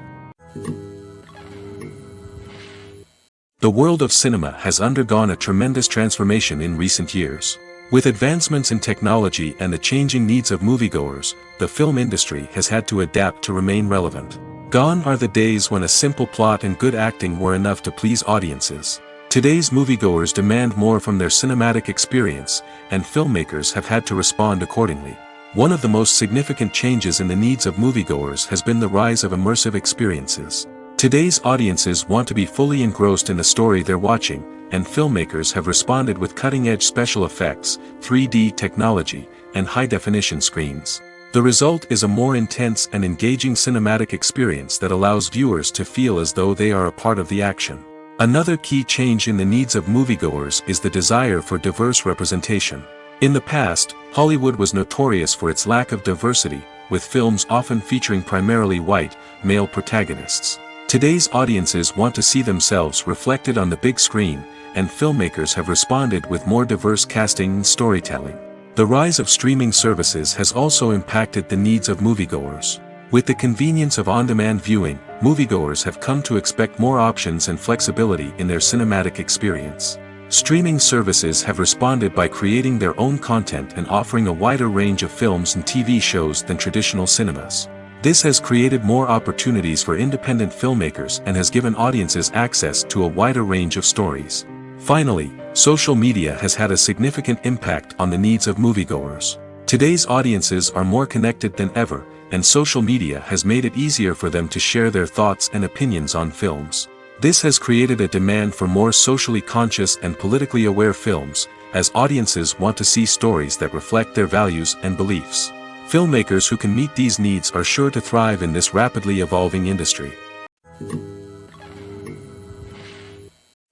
S1: The world of cinema has undergone a tremendous transformation in recent years. With advancements in technology and the changing needs of moviegoers, the film industry has had to adapt to remain relevant. Gone are the days when a simple plot and good acting were enough to please audiences. Today's moviegoers demand more from their cinematic experience, and filmmakers have had to respond accordingly. One of the most significant changes in the needs of moviegoers has been the rise of immersive experiences. Today's audiences want to be fully engrossed in the story they're watching, and filmmakers have responded with cutting-edge special effects, 3D technology, and high-definition screens. The result is a more intense and engaging cinematic experience that allows viewers to feel as though they are a part of the action. Another key change in the needs of moviegoers is the desire for diverse representation. In the past, Hollywood was notorious for its lack of diversity, with films often featuring primarily white, male protagonists. Today's audiences want to see themselves reflected on the big screen, and filmmakers have responded with more diverse casting and storytelling. The rise of streaming services has also impacted the needs of moviegoers. With the convenience of on-demand viewing, moviegoers have come to expect more options and flexibility in their cinematic experience. Streaming services have responded by creating their own content and offering a wider range of films and TV shows than traditional cinemas. This has created more opportunities for independent filmmakers and has given audiences access to a wider range of stories. Finally, social media has had a significant impact on the needs of moviegoers. Today's audiences are more connected than ever, and social media has made it easier for them to share their thoughts and opinions on films. This has created a demand for more socially conscious and politically aware films, as audiences want to see stories that reflect their values and beliefs. Filmmakers who can meet these needs are sure to thrive in this rapidly evolving industry.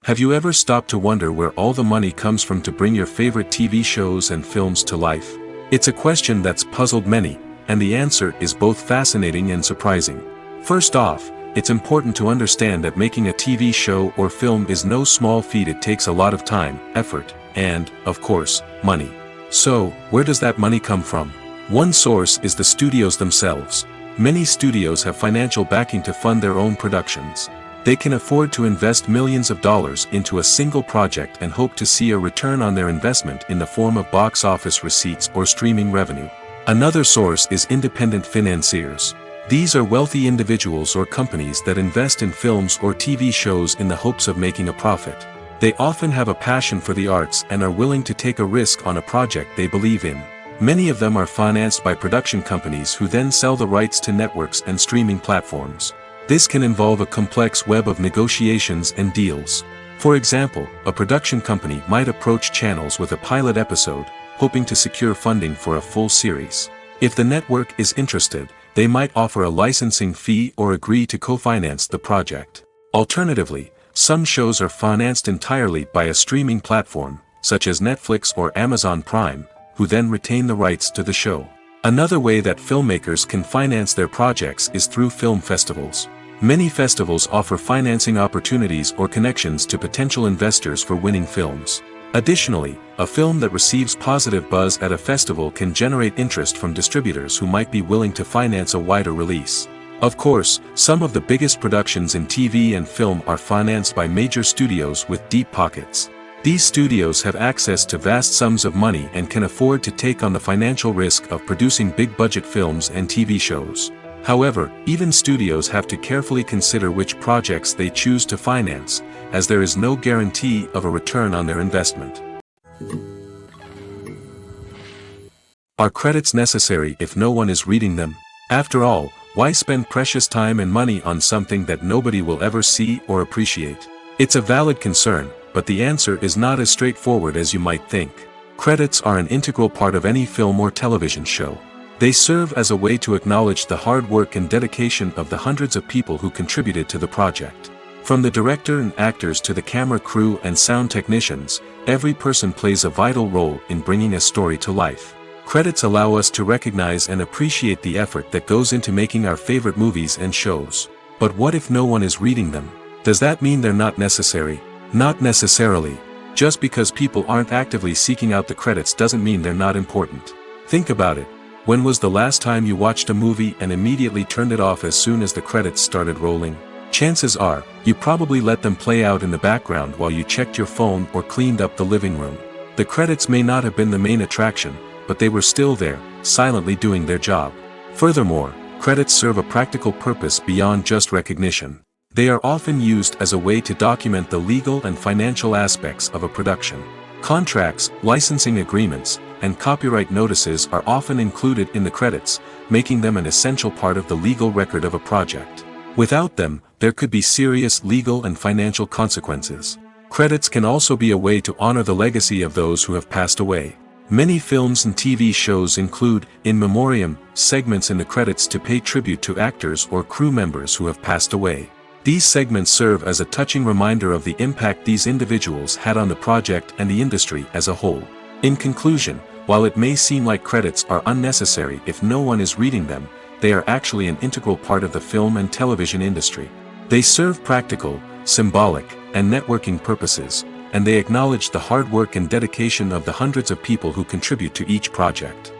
S1: Have you ever stopped to wonder where all the money comes from to bring your favorite TV shows and films to life? It's a question that's puzzled many, and the answer is both fascinating and surprising. First off, it's important to understand that making a TV show or film is no small feat. It takes a lot of time, effort, and, of course, money. So, where does that money come from? One source is the studios themselves. Many studios have financial backing to fund their own productions. They can afford to invest millions of dollars into a single project and hope to see a return on their investment in the form of box office receipts or streaming revenue. Another source is independent financiers. These are wealthy individuals or companies that invest in films or TV shows in the hopes of making a profit. They often have a passion for the arts and are willing to take a risk on a project they believe in. Many of them are financed by production companies who then sell the rights to networks and streaming platforms. This can involve a complex web of negotiations and deals. For example, a production company might approach channels with a pilot episode, hoping to secure funding for a full series. If the network is interested, they might offer a licensing fee or agree to co-finance the project. Alternatively, some shows are financed entirely by a streaming platform, such as Netflix or Amazon Prime, who then retain the rights to the show. Another way that filmmakers can finance their projects is through film festivals. Many festivals offer financing opportunities or connections to potential investors for winning films. Additionally, a film that receives positive buzz at a festival can generate interest from distributors who might be willing to finance a wider release. Of course, some of the biggest productions in TV and film are financed by major studios with deep pockets. These studios have access to vast sums of money and can afford to take on the financial risk of producing big-budget films and TV shows. However, even studios have to carefully consider which projects they choose to finance, as there is no guarantee of a return on their investment. Are credits necessary if no one is reading them? After all, why spend precious time and money on something that nobody will ever see or appreciate? It's a valid concern, but the answer is not as straightforward as you might think. Credits are an integral part of any film or television show. They serve as a way to acknowledge the hard work and dedication of the hundreds of people who contributed to the project. From the director and actors to the camera crew and sound technicians, every person plays a vital role in bringing a story to life. Credits allow us to recognize and appreciate the effort that goes into making our favorite movies and shows. But what if no one is reading them? Does that mean they're not necessary? Not necessarily. Just because people aren't actively seeking out the credits doesn't mean they're not important. Think about it. When was the last time you watched a movie and immediately turned it off as soon as the credits started rolling? Chances are, you probably let them play out in the background while you checked your phone or cleaned up the living room. The credits may not have been the main attraction, but they were still there, silently doing their job. Furthermore, credits serve a practical purpose beyond just recognition. They are often used as a way to document the legal and financial aspects of a production. Contracts, licensing agreements, and copyright notices are often included in the credits, making them an essential part of the legal record of a project. Without them, there could be serious legal and financial consequences. Credits can also be a way to honor the legacy of those who have passed away. Many films and TV shows include, in memoriam, segments in the credits to pay tribute to actors or crew members who have passed away. These segments serve as a touching reminder of the impact these individuals had on the project and the industry as a whole. In conclusion, while it may seem like credits are unnecessary if no one is reading them, they are actually an integral part of the film and television industry. They serve practical, symbolic, and networking purposes, and they acknowledge the hard work and dedication of the hundreds of people who contribute to each project.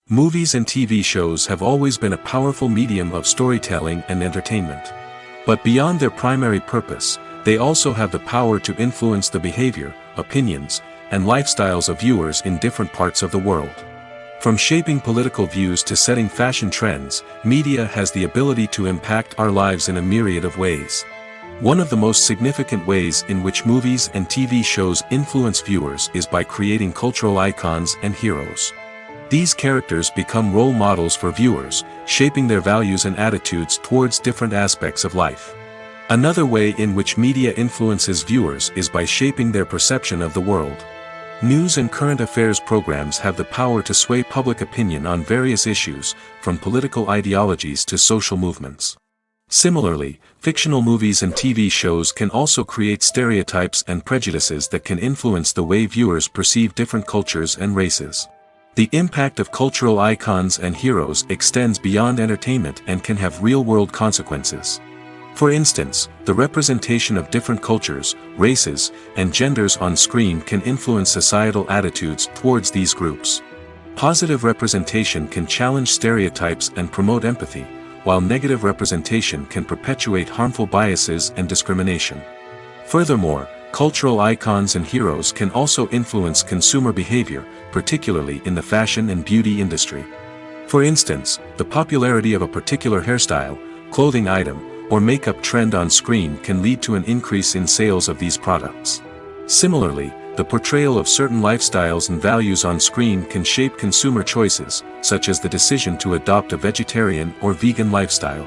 S1: Movies and TV shows have always been a powerful medium of storytelling and entertainment. But beyond their primary purpose, they also have the power to influence the behavior, opinions, and lifestyles of viewers in different parts of the world. From shaping political views to setting fashion trends, media has the ability to impact our lives in a myriad of ways. One of the most significant ways in which movies and TV shows influence viewers is by creating cultural icons and heroes. These characters become role models for viewers, shaping their values and attitudes towards different aspects of life. Another way in which media influences viewers is by shaping their perception of the world. News and current affairs programs have the power to sway public opinion on various issues, from political ideologies to social movements. Similarly, fictional movies and TV shows can also create stereotypes and prejudices that can influence the way viewers perceive different cultures and races. The impact of cultural icons and heroes extends beyond entertainment and can have real-world consequences. For instance, the representation of different cultures, races, and genders on screen can influence societal attitudes towards these groups. Positive representation can challenge stereotypes and promote empathy, while negative representation can perpetuate harmful biases and discrimination. Furthermore, cultural icons and heroes can also influence consumer behavior, particularly in the fashion and beauty industry. For instance, the popularity of a particular hairstyle, clothing item, or makeup trend on screen can lead to an increase in sales of these products. Similarly, the portrayal of certain lifestyles and values on screen can shape consumer choices, such as the decision to adopt a vegetarian or vegan lifestyle.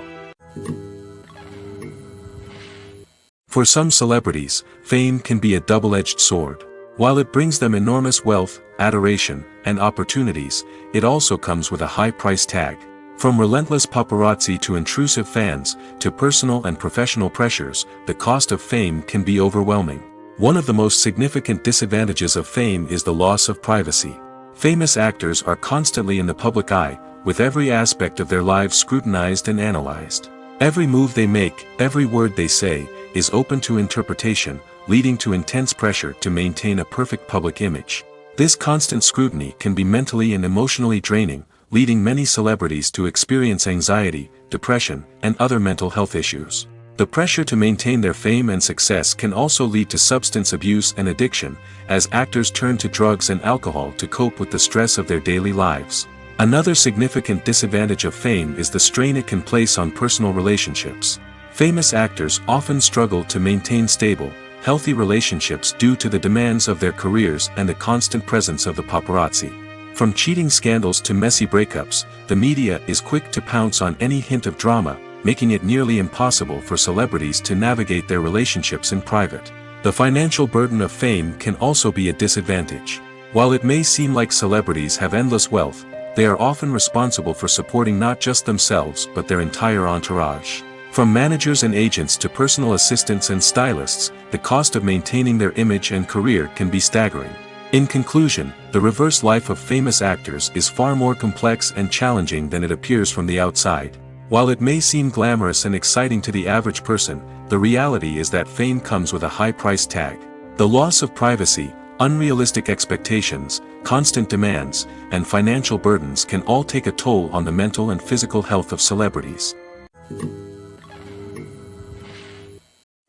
S1: For some celebrities, fame can be a double-edged sword. While it brings them enormous wealth, adoration, and opportunities, it also comes with a high price tag. From relentless paparazzi to intrusive fans, to personal and professional pressures, the cost of fame can be overwhelming. One of the most significant disadvantages of fame is the loss of privacy. Famous actors are constantly in the public eye, with every aspect of their lives scrutinized and analyzed. Every move they make, every word they say, is open to interpretation, leading to intense pressure to maintain a perfect public image. This constant scrutiny can be mentally and emotionally draining, leading many celebrities to experience anxiety, depression, and other mental health issues. The pressure to maintain their fame and success can also lead to substance abuse and addiction, as actors turn to drugs and alcohol to cope with the stress of their daily lives. Another significant disadvantage of fame is the strain it can place on personal relationships. Famous actors often struggle to maintain stable, healthy relationships due to the demands of their careers and the constant presence of the paparazzi. From cheating scandals to messy breakups, the media is quick to pounce on any hint of drama, making it nearly impossible for celebrities to navigate their relationships in private. The financial burden of fame can also be a disadvantage. While it may seem like celebrities have endless wealth, they are often responsible for supporting not just themselves but their entire entourage. From managers and agents to personal assistants and stylists, the cost of maintaining their image and career can be staggering. In conclusion, the reverse life of famous actors is far more complex and challenging than it appears from the outside. While it may seem glamorous and exciting to the average person, the reality is that fame comes with a high price tag. The loss of privacy, unrealistic expectations, constant demands, and financial burdens can all take a toll on the mental and physical health of celebrities.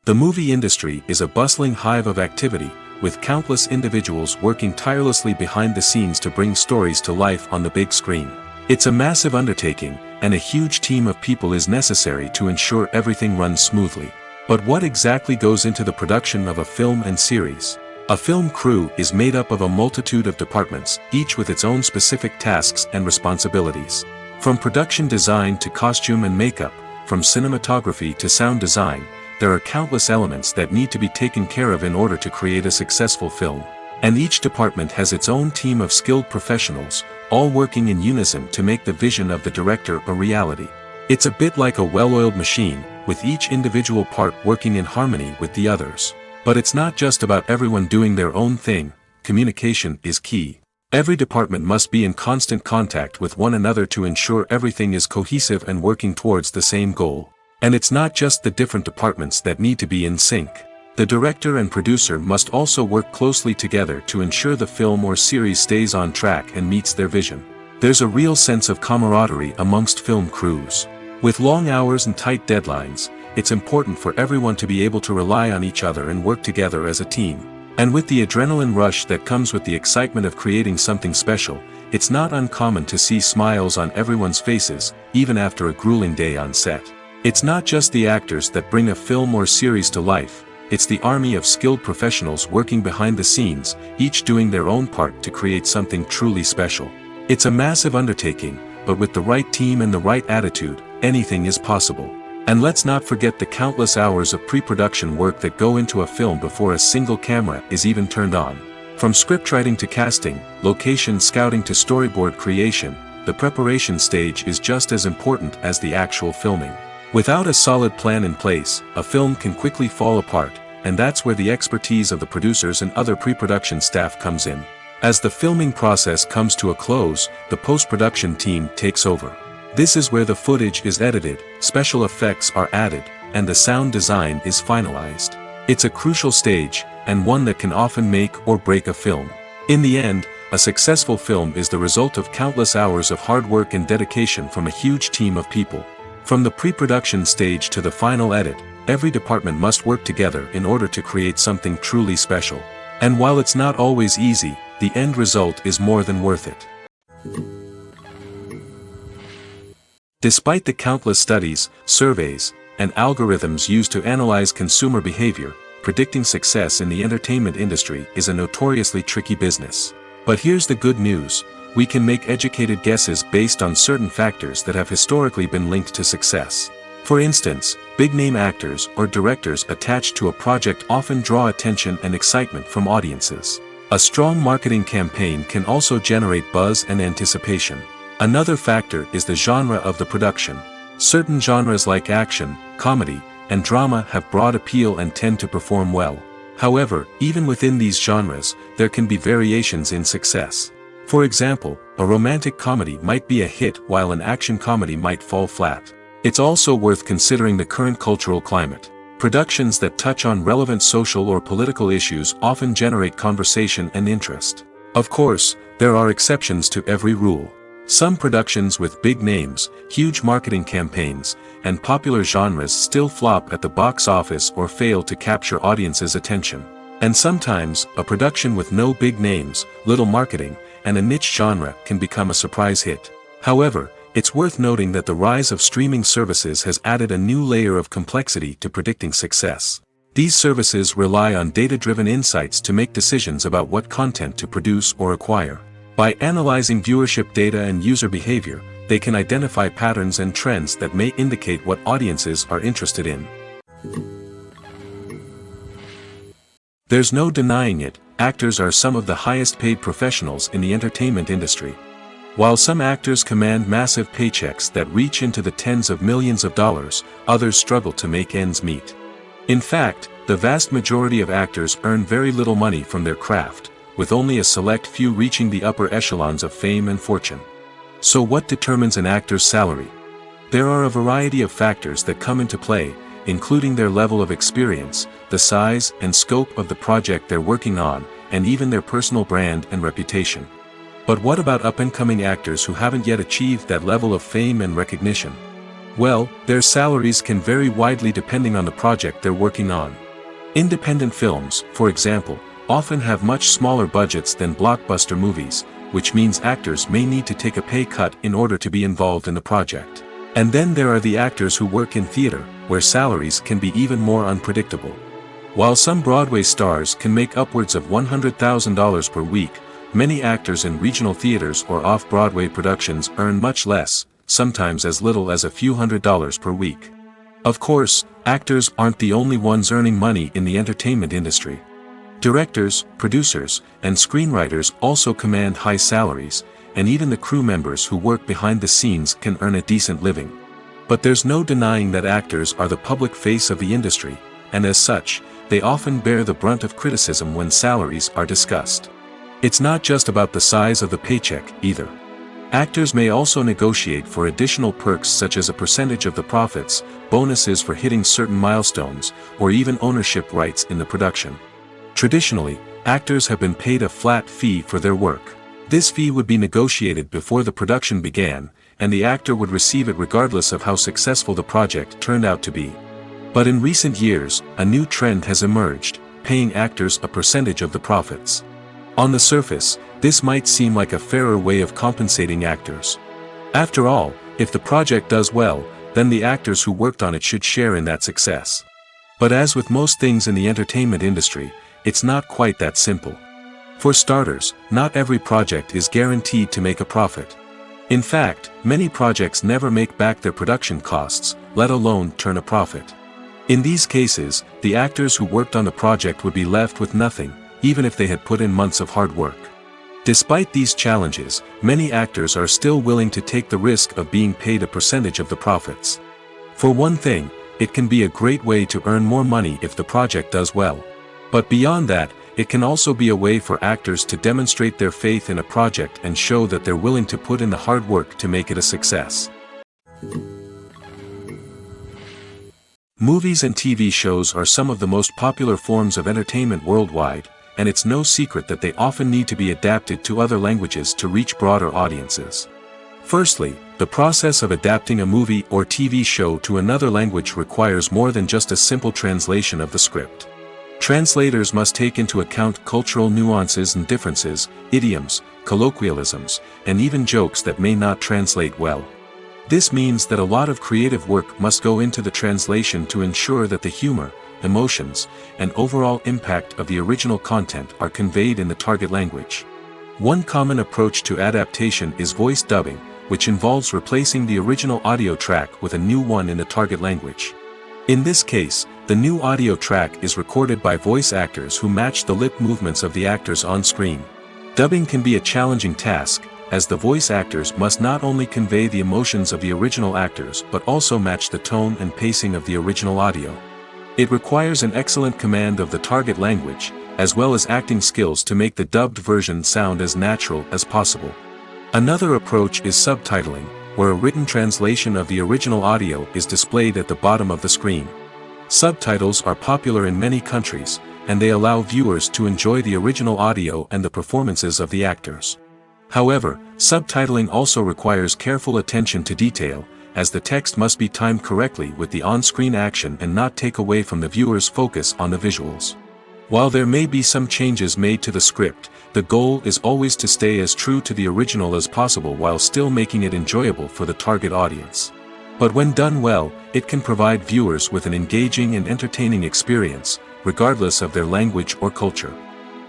S1: The movie industry is a bustling hive of activity, with countless individuals working tirelessly behind the scenes to bring stories to life on the big screen. It's a massive undertaking, and a huge team of people is necessary to ensure everything runs smoothly. But what exactly goes into the production of a film and series? A film crew is made up of a multitude of departments, each with its own specific tasks and responsibilities. From production design to costume and makeup, from cinematography to sound design, there are countless elements that need to be taken care of in order to create a successful film. And each department has its own team of skilled professionals, all working in unison to make the vision of the director a reality. It's a bit like a well-oiled machine, with each individual part working in harmony with the others. But it's not just about everyone doing their own thing. Communication is key. Every department must be in constant contact with one another to ensure everything is cohesive and working towards the same goal. And it's not just the different departments that need to be in sync. The director and producer must also work closely together to ensure the film or series stays on track and meets their vision. There's a real sense of camaraderie amongst film crews. With long hours and tight deadlines, it's important for everyone to be able to rely on each other and work together as a team. And with the adrenaline rush that comes with the excitement of creating something special, it's not uncommon to see smiles on everyone's faces, even after a grueling day on set. It's not just the actors that bring a film or series to life, it's the army of skilled professionals working behind the scenes, each doing their own part to create something truly special. It's a massive undertaking, but with the right team and the right attitude, anything is possible. And let's not forget the countless hours of pre-production work that go into a film before a single camera is even turned on. From scriptwriting to casting, location scouting to storyboard creation, the preparation stage is just as important as the actual filming. Without a solid plan in place, a film can quickly fall apart, and that's where the expertise of the producers and other pre-production staff comes in. As the filming process comes to a close, the post-production team takes over. This is where the footage is edited, special effects are added, and the sound design is finalized. It's a crucial stage, and one that can often make or break a film. In the end, a successful film is the result of countless hours of hard work and dedication from a huge team of people. From the pre-production stage to the final edit, every department must work together in order to create something truly special. And while it's not always easy, the end result is more than worth it. Despite the countless studies, surveys, and algorithms used to analyze consumer behavior, predicting success in the entertainment industry is a notoriously tricky business. But here's the good news: we can make educated guesses based on certain factors that have historically been linked to success. For instance, big-name actors or directors attached to a project often draw attention and excitement from audiences. A strong marketing campaign can also generate buzz and anticipation. Another factor is the genre of the production. Certain genres like action, comedy, and drama have broad appeal and tend to perform well. However, even within these genres, there can be variations in success. For example, a romantic comedy might be a hit while an action comedy might fall flat. It's also worth considering the current cultural climate. Productions that touch on relevant social or political issues often generate conversation and interest. Of course, there are exceptions to every rule. Some productions with big names, huge marketing campaigns, and popular genres still flop at the box office or fail to capture audiences' attention. And sometimes, a production with no big names, little marketing, and a niche genre can become a surprise hit. However, it's worth noting that the rise of streaming services has added a new layer of complexity to predicting success. These services rely on data-driven insights to make decisions about what content to produce or acquire. By analyzing viewership data and user behavior, they can identify patterns and trends that may indicate what audiences are interested in. There's no denying it, actors are some of the highest-paid professionals in the entertainment industry. While some actors command massive paychecks that reach into the tens of millions of dollars, others struggle to make ends meet. In fact, the vast majority of actors earn very little money from their craft, with only a select few reaching the upper echelons of fame and fortune. So what determines an actor's salary? There are a variety of factors that come into play, including their level of experience, the size and scope of the project they're working on, and even their personal brand and reputation. But what about up-and-coming actors who haven't yet achieved that level of fame and recognition? Well, their salaries can vary widely depending on the project they're working on. Independent films, for example, often have much smaller budgets than blockbuster movies, which means actors may need to take a pay cut in order to be involved in the project. And then there are the actors who work in theater, where salaries can be even more unpredictable. While some Broadway stars can make upwards of $100,000 per week, many actors in regional theaters or off-Broadway productions earn much less, sometimes as little as a few $100s per week. Of course, actors aren't the only ones earning money in the entertainment industry. Directors, producers, and screenwriters also command high salaries, and even the crew members who work behind the scenes can earn a decent living. But there's no denying that actors are the public face of the industry, and as such, they often bear the brunt of criticism when salaries are discussed. It's not just about the size of the paycheck, either. Actors may also negotiate for additional perks such as a percentage of the profits, bonuses for hitting certain milestones, or even ownership rights in the production. Traditionally, actors have been paid a flat fee for their work. This fee would be negotiated before the production began, and the actor would receive it regardless of how successful the project turned out to be. But in recent years, a new trend has emerged, paying actors a percentage of the profits. On the surface, this might seem like a fairer way of compensating actors. After all, if the project does well, then the actors who worked on it should share in that success. But as with most things in the entertainment industry, it's not quite that simple. For starters, not every project is guaranteed to make a profit. In fact, many projects never make back their production costs, let alone turn a profit. In these cases, the actors who worked on the project would be left with nothing, even if they had put in months of hard work. Despite these challenges, many actors are still willing to take the risk of being paid a percentage of the profits. For one thing, it can be a great way to earn more money if the project does well. But beyond that, it can also be a way for actors to demonstrate their faith in a project and show that they're willing to put in the hard work to make it a success. Movies and TV shows are some of the most popular forms of entertainment worldwide, and it's no secret that they often need to be adapted to other languages to reach broader audiences. Firstly, the process of adapting a movie or TV show to another language requires more than just a simple translation of the script. Translators must take into account cultural nuances and differences, idioms, colloquialisms, and even jokes that may not translate well. This means that a lot of creative work must go into the translation to ensure that the humor, emotions, and overall impact of the original content are conveyed in the target language. One common approach to adaptation is voice dubbing, which involves replacing the original audio track with a new one in the target language. In this case, the new audio track is recorded by voice actors who match the lip movements of the actors on screen. Dubbing can be a challenging task, as the voice actors must not only convey the emotions of the original actors but also match the tone and pacing of the original audio. It requires an excellent command of the target language, as well as acting skills to make the dubbed version sound as natural as possible. Another approach is subtitling, where a written translation of the original audio is displayed at the bottom of the screen. Subtitles are popular in many countries, and they allow viewers to enjoy the original audio and the performances of the actors. However, subtitling also requires careful attention to detail, as the text must be timed correctly with the on-screen action and not take away from the viewer's focus on the visuals. While there may be some changes made to the script, the goal is always to stay as true to the original as possible while still making it enjoyable for the target audience. But when done well, it can provide viewers with an engaging and entertaining experience, regardless of their language or culture.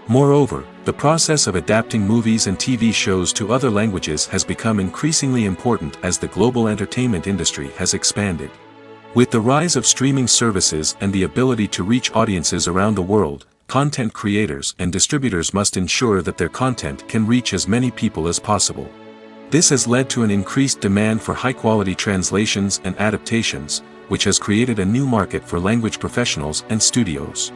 S1: Moreover, the process of adapting movies and TV shows to other languages has become increasingly important as the global entertainment industry has expanded. With the rise of streaming services and the ability to reach audiences around the world, content creators and distributors must ensure that their content can reach as many people as possible. This has led to an increased demand for high-quality translations and adaptations, which has created a new market for language professionals and studios.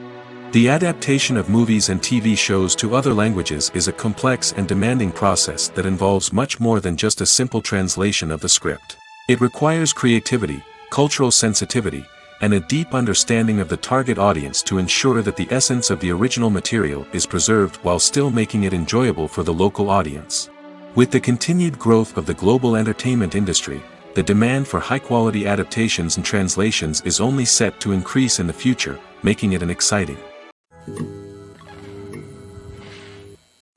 S1: The adaptation of movies and TV shows to other languages is a complex and demanding process that involves much more than just a simple translation of the script. It requires creativity, cultural sensitivity, and a deep understanding of the target audience to ensure that the essence of the original material is preserved while still making it enjoyable for the local audience. With the continued growth of the global entertainment industry, the demand for high-quality adaptations and translations is only set to increase in the future, making it an exciting.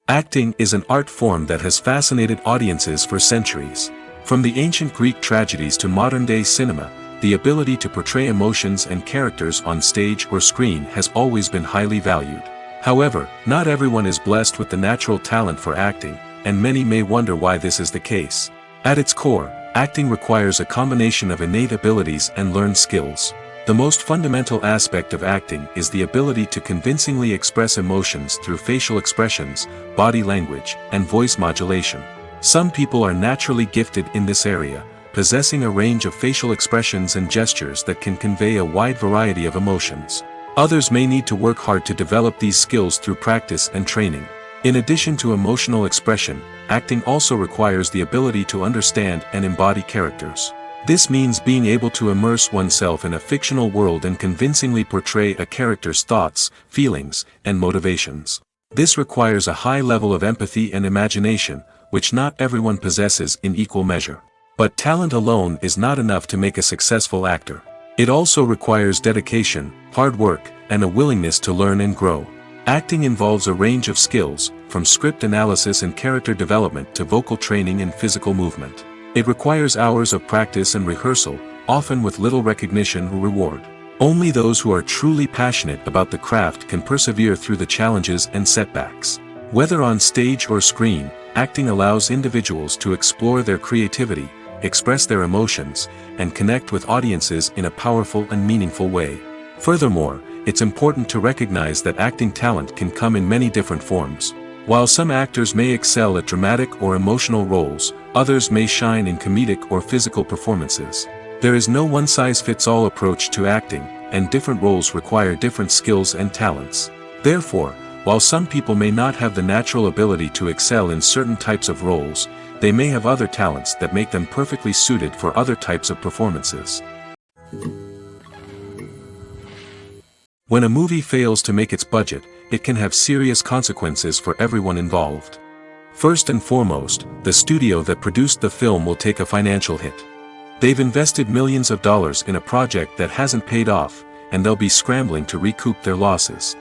S1: Acting is an art form that has fascinated audiences for centuries. From the ancient Greek tragedies to modern-day cinema, the ability to portray emotions and characters on stage or screen has always been highly valued. However, not everyone is blessed with the natural talent for acting, and many may wonder why this is the case. At its core, acting requires a combination of innate abilities and learned skills. The most fundamental aspect of acting is the ability to convincingly express emotions through facial expressions, body language, and voice modulation. Some people are naturally gifted in this area, possessing a range of facial expressions and gestures that can convey a wide variety of emotions. Others may need to work hard to develop these skills through practice and training. In addition to emotional expression, acting also requires the ability to understand and embody characters. This means being able to immerse oneself in a fictional world and convincingly portray a character's thoughts, feelings, and motivations. This requires a high level of empathy and imagination, which not everyone possesses in equal measure. But talent alone is not enough to make a successful actor. It also requires dedication, hard work, and a willingness to learn and grow. Acting involves a range of skills, from script analysis and character development to vocal training and physical movement. It requires hours of practice and rehearsal, often with little recognition or reward. Only those who are truly passionate about the craft can persevere through the challenges and setbacks. Whether on stage or screen, acting allows individuals to explore their creativity, express their emotions, and connect with audiences in a powerful and meaningful way. Furthermore, it's important to recognize that acting talent can come in many different forms. While some actors may excel at dramatic or emotional roles, others may shine in comedic or physical performances. There is no one-size-fits-all approach to acting, and different roles require different skills and talents. Therefore, while some people may not have the natural ability to excel in certain types of roles, they may have other talents that make them perfectly suited for other types of performances. When a movie fails to make its budget, it can have serious consequences for everyone involved. First and foremost, the studio that produced the film will take a financial hit. They've invested millions of dollars in a project that hasn't paid off, and they'll be scrambling to recoup their losses.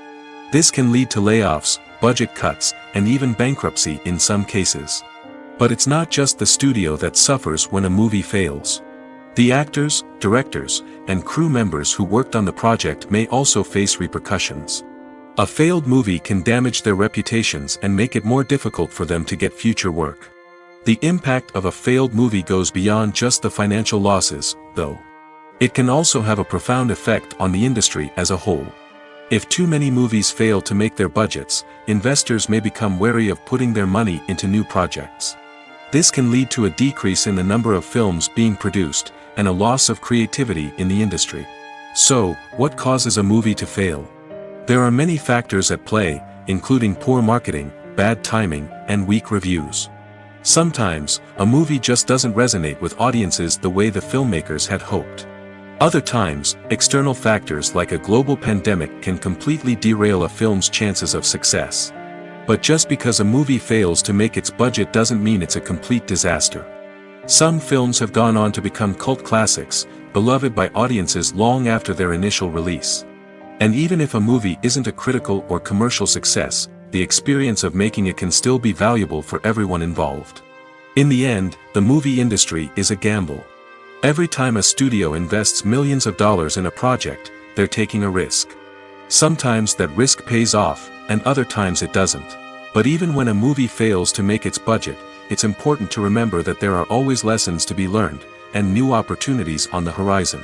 S1: This can lead to layoffs, budget cuts, and even bankruptcy in some cases. But it's not just the studio that suffers when a movie fails. The actors, directors, and crew members who worked on the project may also face repercussions. A failed movie can damage their reputations and make it more difficult for them to get future work. The impact of a failed movie goes beyond just the financial losses, though. It can also have a profound effect on the industry as a whole. If too many movies fail to make their budgets, investors may become wary of putting their money into new projects. This can lead to a decrease in the number of films being produced, and a loss of creativity in the industry. So, what causes a movie to fail? There are many factors at play, including poor marketing, bad timing, and weak reviews. Sometimes, a movie just doesn't resonate with audiences the way the filmmakers had hoped. Other times, external factors like a global pandemic can completely derail a film's chances of success. But just because a movie fails to make its budget doesn't mean it's a complete disaster. Some films have gone on to become cult classics, beloved by audiences long after their initial release. And even if a movie isn't a critical or commercial success, the experience of making it can still be valuable for everyone involved. In the end, the movie industry is a gamble. Every time a studio invests millions of dollars in a project, they're taking a risk. Sometimes that risk pays off, and other times it doesn't. But even when a movie fails to make its budget, it's important to remember that there are always lessons to be learned, and new opportunities on the horizon.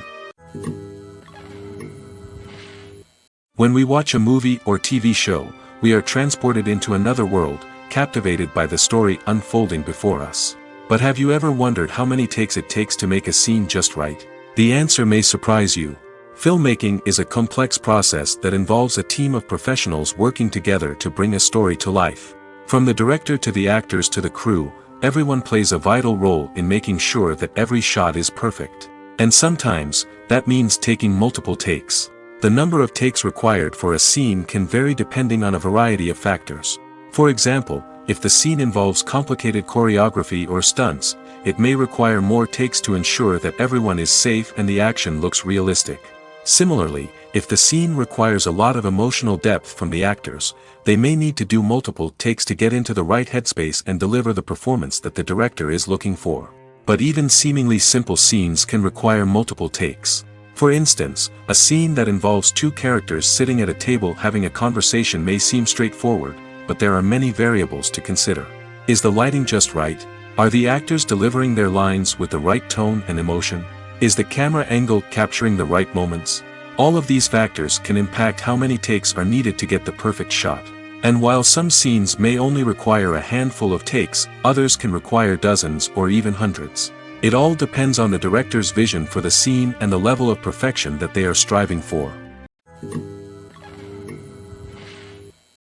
S1: When we watch a movie or TV show, we are transported into another world, captivated by the story unfolding before us. But have you ever wondered how many takes it takes to make a scene just right? The answer may surprise you. Filmmaking is a complex process that involves a team of professionals working together to bring a story to life. From the director to the actors to the crew, everyone plays a vital role in making sure that every shot is perfect. And sometimes, that means taking multiple takes. The number of takes required for a scene can vary depending on a variety of factors. For example, if the scene involves complicated choreography or stunts, it may require more takes to ensure that everyone is safe and the action looks realistic. Similarly, if the scene requires a lot of emotional depth from the actors, they may need to do multiple takes to get into the right headspace and deliver the performance that the director is looking for. But even seemingly simple scenes can require multiple takes. For instance, a scene that involves two characters sitting at a table having a conversation may seem straightforward, but there are many variables to consider. Is the lighting just right? Are the actors delivering their lines with the right tone and emotion? Is the camera angle capturing the right moments? All of these factors can impact how many takes are needed to get the perfect shot. And while some scenes may only require a handful of takes, others can require dozens or even hundreds. It all depends on the director's vision for the scene and the level of perfection that they are striving for.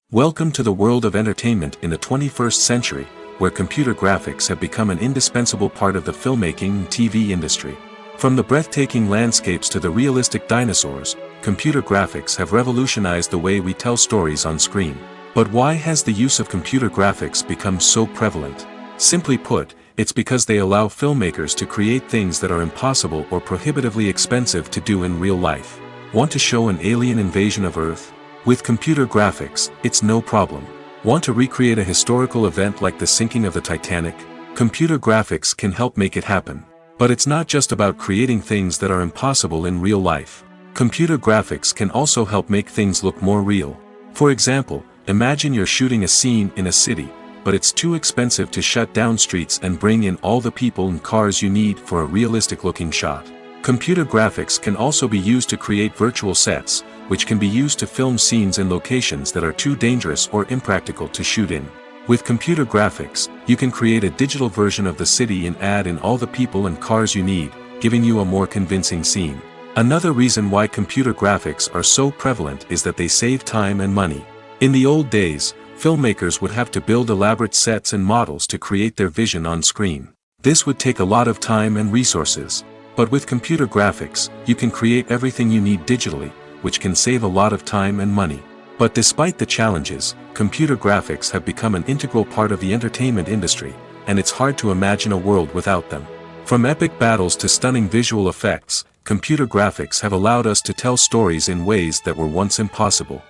S1: Welcome to the world of entertainment in the 21st century, where computer graphics have become an indispensable part of the filmmaking and TV industry. From the breathtaking landscapes to the realistic dinosaurs, computer graphics have revolutionized the way we tell stories on screen. But why has the use of computer graphics become so prevalent? Simply put, it's because they allow filmmakers to create things that are impossible or prohibitively expensive to do in real life. Want to show an alien invasion of Earth? With computer graphics, it's no problem. Want to recreate a historical event like the sinking of the Titanic? Computer graphics can help make it happen. But it's not just about creating things that are impossible in real life. Computer graphics can also help make things look more real. For example, imagine you're shooting a scene in a city, but it's too expensive to shut down streets and bring in all the people and cars you need for a realistic-looking shot. Computer graphics can also be used to create virtual sets, which can be used to film scenes in locations that are too dangerous or impractical to shoot in. With computer graphics, you can create a digital version of the city and add in all the people and cars you need, giving you a more convincing scene. Another reason why computer graphics are so prevalent is that they save time and money. In the old days, filmmakers would have to build elaborate sets and models to create their vision on screen. This would take a lot of time and resources. But with computer graphics, you can create everything you need digitally, which can save a lot of time and money. But despite the challenges, computer graphics have become an integral part of the entertainment industry, and it's hard to imagine a world without them. From epic battles to stunning visual effects, computer graphics have allowed us to tell stories in ways that were once impossible.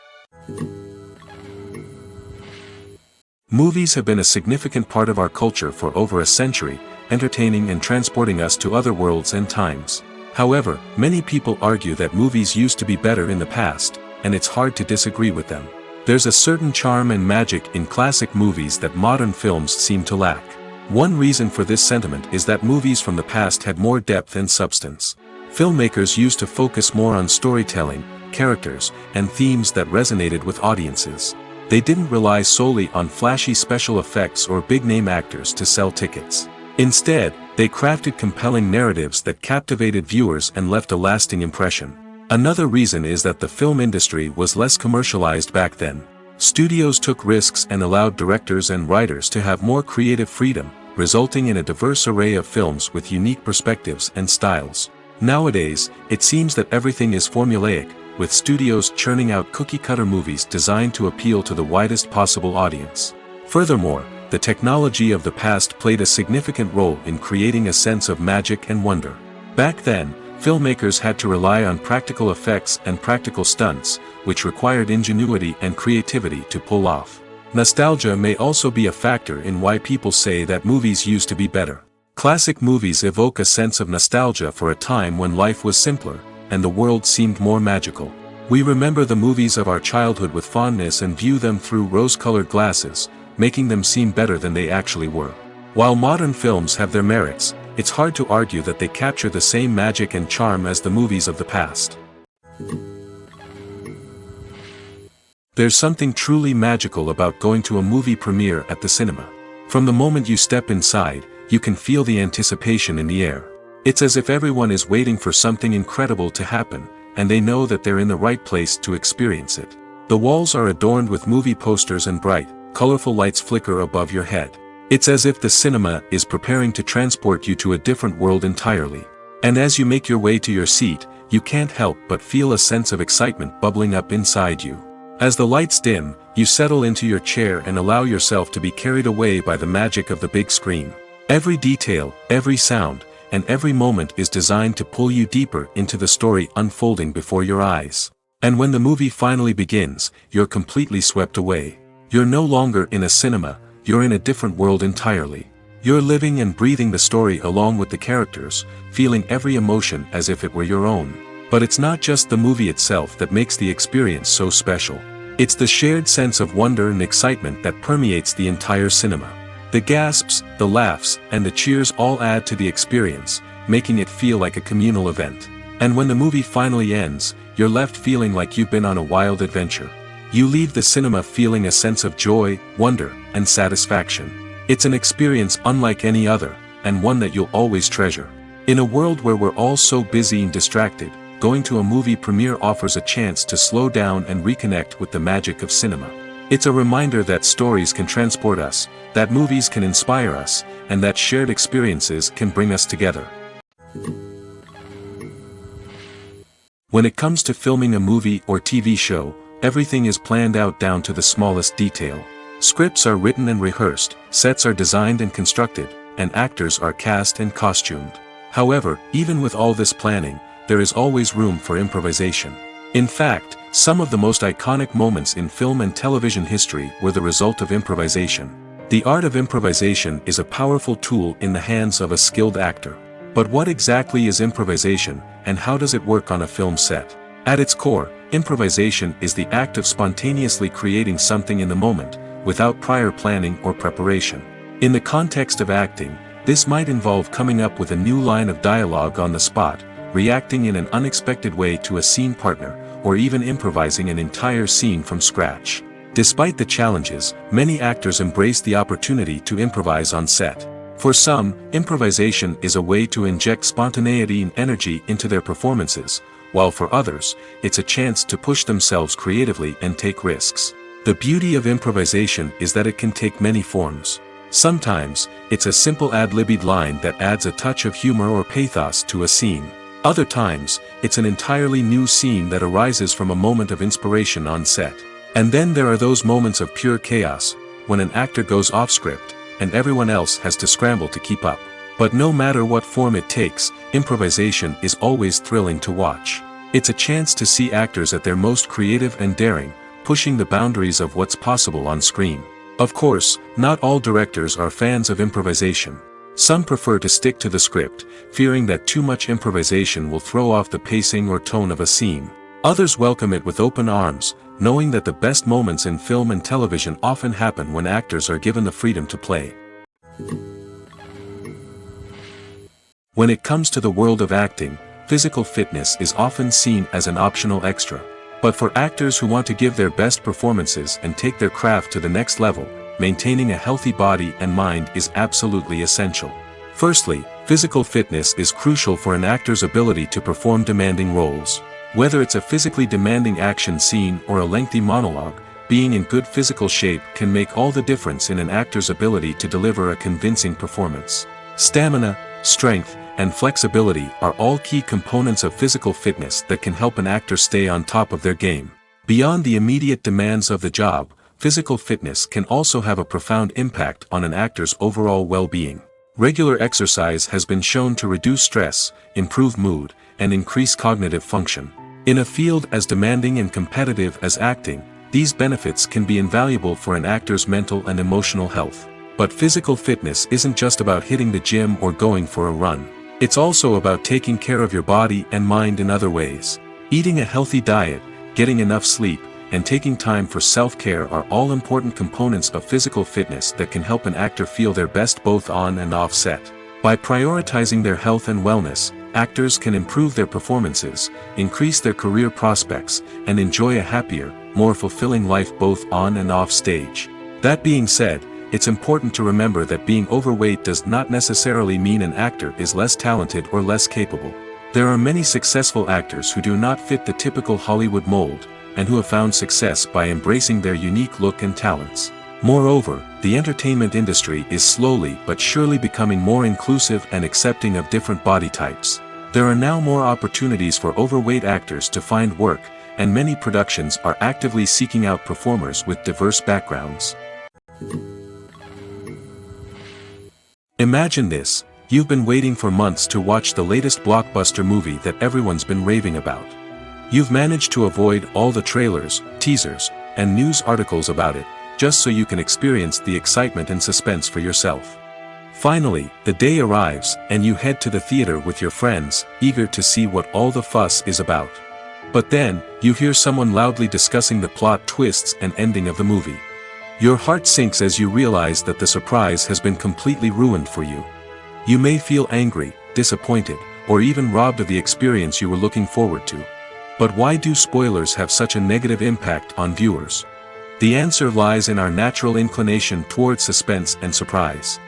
S1: Movies have been a significant part of our culture for over a century, entertaining and transporting us to other worlds and times. However, many people argue that movies used to be better in the past, and it's hard to disagree with them. There's a certain charm and magic in classic movies that modern films seem to lack. One reason for this sentiment is that movies from the past had more depth and substance. Filmmakers used to focus more on storytelling, characters, and themes that resonated with audiences. They didn't rely solely on flashy special effects or big-name actors to sell tickets. Instead, they crafted compelling narratives that captivated viewers and left a lasting impression. Another reason is that the film industry was less commercialized back then. Studios took risks and allowed directors and writers to have more creative freedom, resulting in a diverse array of films with unique perspectives and styles. Nowadays, it seems that everything is formulaic, with studios churning out cookie-cutter movies designed to appeal to the widest possible audience. Furthermore, the technology of the past played a significant role in creating a sense of magic and wonder. Back then, filmmakers had to rely on practical effects and practical stunts, which required ingenuity and creativity to pull off. Nostalgia may also be a factor in why people say that movies used to be better. Classic movies evoke a sense of nostalgia for a time when life was simpler, and the world seemed more magical. We remember the movies of our childhood with fondness and view them through rose-colored glasses, making them seem better than they actually were. While modern films have their merits, it's hard to argue that they capture the same magic and charm as the movies of the past. There's something truly magical about going to a movie premiere at the cinema. From the moment you step inside, you can feel the anticipation in the air. It's as if everyone is waiting for something incredible to happen, and they know that they're in the right place to experience it. The walls are adorned with movie posters and bright, colorful lights flicker above your head. It's as if the cinema is preparing to transport you to a different world entirely. And as you make your way to your seat, you can't help but feel a sense of excitement bubbling up inside you. As the lights dim, you settle into your chair and allow yourself to be carried away by the magic of the big screen. Every detail, every sound, and every moment is designed to pull you deeper into the story unfolding before your eyes. And when the movie finally begins, you're completely swept away. You're no longer in a cinema, you're in a different world entirely. You're living and breathing the story along with the characters, feeling every emotion as if it were your own. But it's not just the movie itself that makes the experience so special. It's the shared sense of wonder and excitement that permeates the entire cinema. The gasps, the laughs, and the cheers all add to the experience, making it feel like a communal event. And when the movie finally ends, you're left feeling like you've been on a wild adventure. You leave the cinema feeling a sense of joy, wonder, and satisfaction. It's an experience unlike any other, and one that you'll always treasure. In a world where we're all so busy and distracted, going to a movie premiere offers a chance to slow down and reconnect with the magic of cinema. It's a reminder that stories can transport us, that movies can inspire us, and that shared experiences can bring us together. When it comes to filming a movie or TV show, everything is planned out down to the smallest detail. Scripts are written and rehearsed, sets are designed and constructed, and actors are cast and costumed. However, even with all this planning, there is always room for improvisation. In fact, some of the most iconic moments in film and television history were the result of improvisation. The art of improvisation is a powerful tool in the hands of a skilled actor. But what exactly is improvisation, and how does it work on a film set? At its core, improvisation is the act of spontaneously creating something in the moment, without prior planning or preparation. In the context of acting, this might involve coming up with a new line of dialogue on the spot, reacting in an unexpected way to a scene partner, or even improvising an entire scene from scratch. Despite the challenges, many actors embrace the opportunity to improvise on set. For some, improvisation is a way to inject spontaneity and energy into their performances, while for others, it's a chance to push themselves creatively and take risks. The beauty of improvisation is that it can take many forms. Sometimes, it's a simple ad-libbed line that adds a touch of humor or pathos to a scene. Other times, it's an entirely new scene that arises from a moment of inspiration on set. And then there are those moments of pure chaos, when an actor goes off script, and everyone else has to scramble to keep up. But no matter what form it takes, improvisation is always thrilling to watch. It's a chance to see actors at their most creative and daring, pushing the boundaries of what's possible on screen. Of course, not all directors are fans of improvisation. Some prefer to stick to the script, fearing that too much improvisation will throw off the pacing or tone of a scene. Others welcome it with open arms, knowing that the best moments in film and television often happen when actors are given the freedom to play. When it comes to the world of acting, physical fitness is often seen as an optional extra. But for actors who want to give their best performances and take their craft to the next level, maintaining a healthy body and mind is absolutely essential. Firstly, physical fitness is crucial for an actor's ability to perform demanding roles. Whether it's a physically demanding action scene or a lengthy monologue, being in good physical shape can make all the difference in an actor's ability to deliver a convincing performance. Stamina, strength, and flexibility are all key components of physical fitness that can help an actor stay on top of their game. Beyond the immediate demands of the job, physical fitness can also have a profound impact on an actor's overall well-being. Regular exercise has been shown to reduce stress, improve mood, and increase cognitive function. In a field as demanding and competitive as acting, these benefits can be invaluable for an actor's mental and emotional health. But physical fitness isn't just about hitting the gym or going for a run. It's also about taking care of your body and mind in other ways. Eating a healthy diet, getting enough sleep, and taking time for self-care are all important components of physical fitness that can help an actor feel their best both on and off set. By prioritizing their health and wellness, actors can improve their performances, increase their career prospects, and enjoy a happier, more fulfilling life both on and off stage. That being said, it's important to remember that being overweight does not necessarily mean an actor is less talented or less capable. There are many successful actors who do not fit the typical Hollywood mold, and who have found success by embracing their unique look and talents. Moreover, the entertainment industry is slowly but surely becoming more inclusive and accepting of different body types. There are now more opportunities for overweight actors to find work, and many productions are actively seeking out performers with diverse backgrounds. Imagine this: you've been waiting for months to watch the latest blockbuster movie that everyone's been raving about. You've managed to avoid all the trailers, teasers, and news articles about it, just so you can experience the excitement and suspense for yourself. Finally, the day arrives, and you head to the theater with your friends, eager to see what all the fuss is about. But then, you hear someone loudly discussing the plot twists and ending of the movie. Your heart sinks as you realize that the surprise has been completely ruined for you. You may feel angry, disappointed, or even robbed of the experience you were looking forward to. But why do spoilers have such a negative impact on viewers? The answer lies in our natural inclination towards suspense and surprise.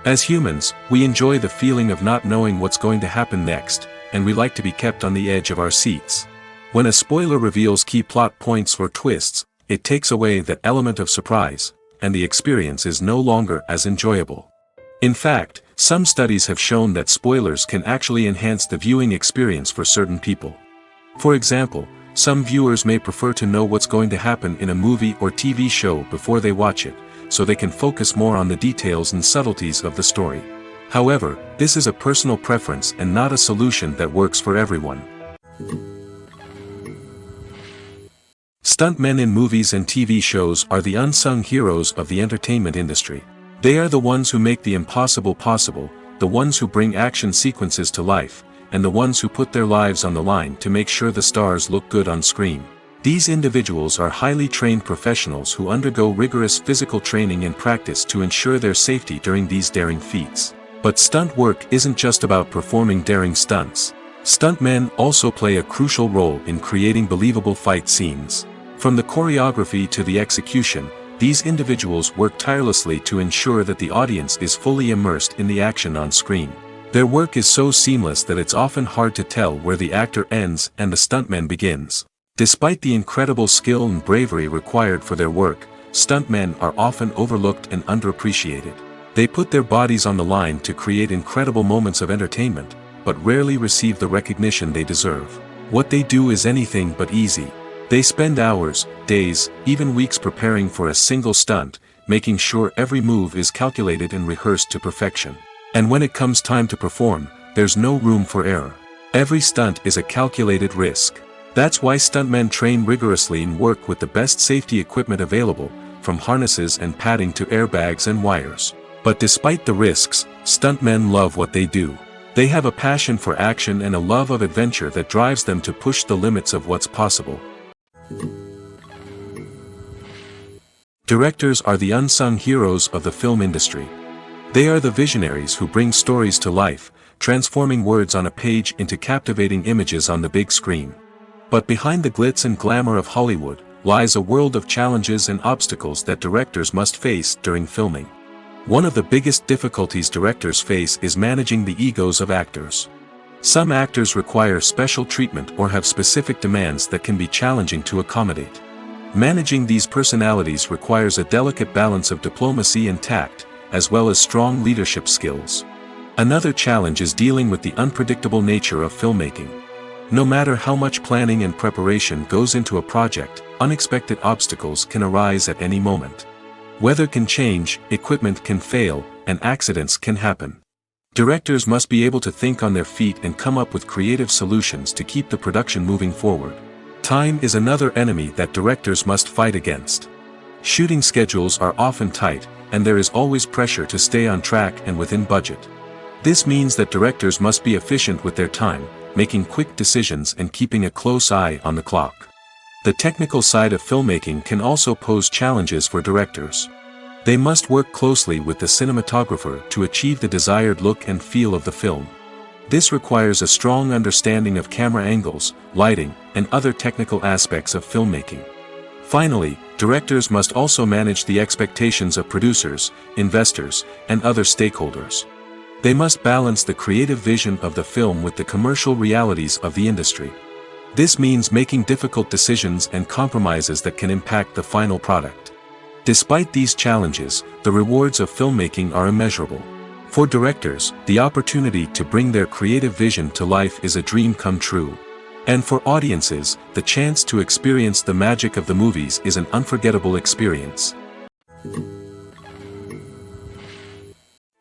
S1: As humans, we enjoy the feeling of not knowing what's going to happen next, and we like to be kept on the edge of our seats. When a spoiler reveals key plot points or twists, it takes away that element of surprise, and the experience is no longer as enjoyable. In fact, some studies have shown that spoilers can actually enhance the viewing experience for certain people. For example, some viewers may prefer to know what's going to happen in a movie or TV show before they watch it, so they can focus more on the details and subtleties of the story. However, this is a personal preference and not a solution that works for everyone. Stuntmen in movies and TV shows are the unsung heroes of the entertainment industry. They are the ones who make the impossible possible, the ones who bring action sequences to life, and the ones who put their lives on the line to make sure the stars look good on screen. These individuals are highly trained professionals who undergo rigorous physical training and practice to ensure their safety during these daring feats. But stunt work isn't just about performing daring stunts. Stuntmen also play a crucial role in creating believable fight scenes. From the choreography to the execution, these individuals work tirelessly to ensure that the audience is fully immersed in the action on screen. Their work is so seamless that it's often hard to tell where the actor ends and the stuntman begins. Despite the incredible skill and bravery required for their work, stuntmen are often overlooked and underappreciated. They put their bodies on the line to create incredible moments of entertainment, but rarely receive the recognition they deserve. What they do is anything but easy. They spend hours, days, even weeks preparing for a single stunt, making sure every move is calculated and rehearsed to perfection. And when it comes time to perform, there's no room for error. Every stunt is a calculated risk. That's why stuntmen train rigorously and work with the best safety equipment available, from harnesses and padding to airbags and wires. But despite the risks, stuntmen love what they do. They have a passion for action and a love of adventure that drives them to push the limits of what's possible. Directors are the unsung heroes of the film industry. They are the visionaries who bring stories to life, transforming words on a page into captivating images on the big screen. But behind the glitz and glamour of Hollywood lies a world of challenges and obstacles that directors must face during filming. One of the biggest difficulties directors face is managing the egos of actors. Some actors require special treatment or have specific demands that can be challenging to accommodate. Managing these personalities requires a delicate balance of diplomacy and tact, as well as strong leadership skills. Another challenge is dealing with the unpredictable nature of filmmaking. No matter how much planning and preparation goes into a project, unexpected obstacles can arise at any moment. Weather can change, equipment can fail, and accidents can happen. Directors must be able to think on their feet and come up with creative solutions to keep the production moving forward. Time is another enemy that directors must fight against. Shooting schedules are often tight, and there is always pressure to stay on track and within budget. This means that directors must be efficient with their time, making quick decisions and keeping a close eye on the clock. The technical side of filmmaking can also pose challenges for directors. They must work closely with the cinematographer to achieve the desired look and feel of the film. This requires a strong understanding of camera angles, lighting, and other technical aspects of filmmaking. Finally, directors must also manage the expectations of producers, investors, and other stakeholders. They must balance the creative vision of the film with the commercial realities of the industry. This means making difficult decisions and compromises that can impact the final product. Despite these challenges, the rewards of filmmaking are immeasurable. For directors, the opportunity to bring their creative vision to life is a dream come true. And for audiences, the chance to experience the magic of the movies is an unforgettable experience.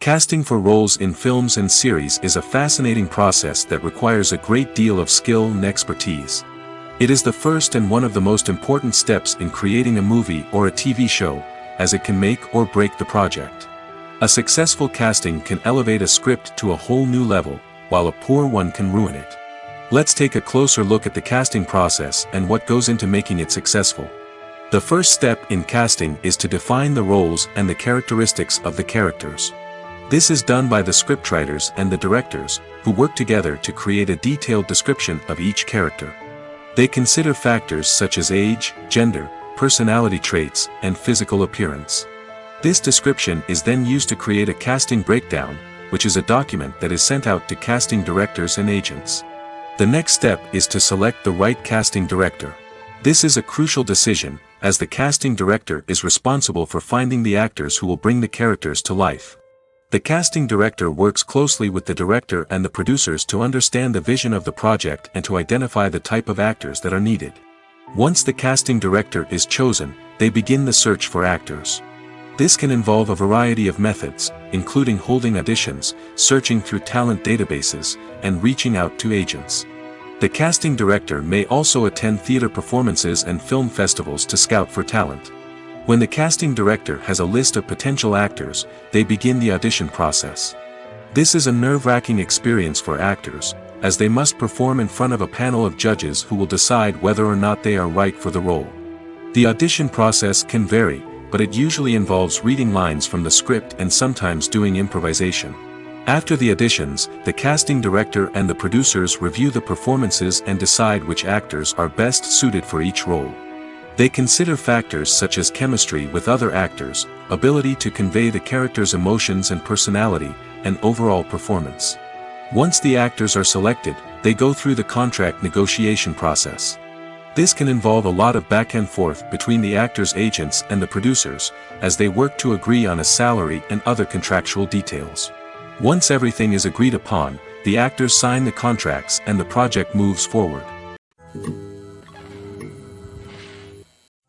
S1: Casting for roles in films and series is a fascinating process that requires a great deal of skill and expertise. It is the first and one of the most important steps in creating a movie or a TV show, as it can make or break the project. A successful casting can elevate a script to a whole new level, while a poor one can ruin it. Let's take a closer look at the casting process and what goes into making it successful. The first step in casting is to define the roles and the characteristics of the characters. This is done by the scriptwriters and the directors, who work together to create a detailed description of each character. They consider factors such as age, gender, personality traits, and physical appearance. This description is then used to create a casting breakdown, which is a document that is sent out to casting directors and agents. The next step is to select the right casting director. This is a crucial decision, as the casting director is responsible for finding the actors who will bring the characters to life. The casting director works closely with the director and the producers to understand the vision of the project and to identify the type of actors that are needed. Once the casting director is chosen, they begin the search for actors. This can involve a variety of methods, including holding auditions, searching through talent databases, and reaching out to agents. The casting director may also attend theater performances and film festivals to scout for talent. When the casting director has a list of potential actors, they begin the audition process. This is a nerve-wracking experience for actors, as they must perform in front of a panel of judges who will decide whether or not they are right for the role. The audition process can vary, but it usually involves reading lines from the script and sometimes doing improvisation. After the auditions, the casting director and the producers review the performances and decide which actors are best suited for each role. They consider factors such as chemistry with other actors, ability to convey the character's emotions and personality, and overall performance. Once the actors are selected, they go through the contract negotiation process. This can involve a lot of back and forth between the actors' agents and the producers, as they work to agree on a salary and other contractual details. Once everything is agreed upon, the actors sign the contracts and the project moves forward.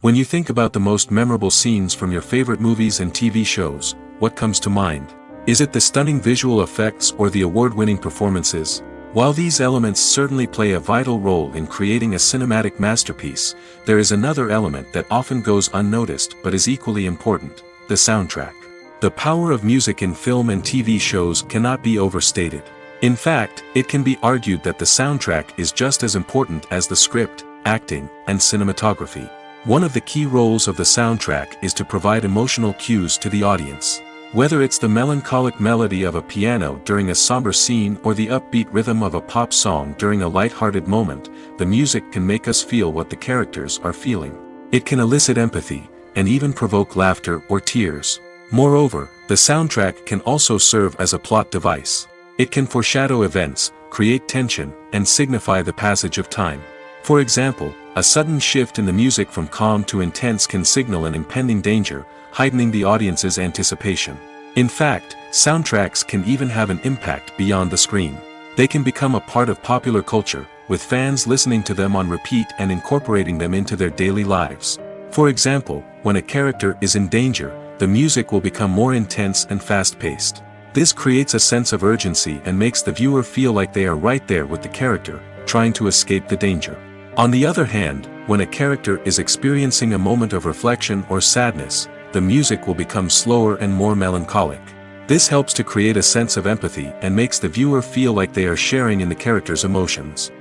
S1: When you think about the most memorable scenes from your favorite movies and TV shows, what comes to mind? Is it the stunning visual effects or the award-winning performances? While these elements certainly play a vital role in creating a cinematic masterpiece, there is another element that often goes unnoticed but is equally important: the soundtrack. The power of music in film and TV shows cannot be overstated. In fact, it can be argued that the soundtrack is just as important as the script, acting, and cinematography. One of the key roles of the soundtrack is to provide emotional cues to the audience. Whether it's the melancholic melody of a piano during a somber scene or the upbeat rhythm of a pop song during a light-hearted moment, the music can make us feel what the characters are feeling. It can elicit empathy, and even provoke laughter or tears. Moreover, the soundtrack can also serve as a plot device. It can foreshadow events, create tension, and signify the passage of time. For example, a sudden shift in the music from calm to intense can signal an impending danger, heightening the audience's anticipation. In fact, soundtracks can even have an impact beyond the screen. They can become a part of popular culture, with fans listening to them on repeat and incorporating them into their daily lives. For example, when a character is in danger, the music will become more intense and fast-paced. This creates a sense of urgency and makes the viewer feel like they are right there with the character, trying to escape the danger. On the other hand, when a character is experiencing a moment of reflection or sadness, the music will become slower and more melancholic. This helps to create a sense of empathy and makes the viewer feel like they are sharing in the character's emotions.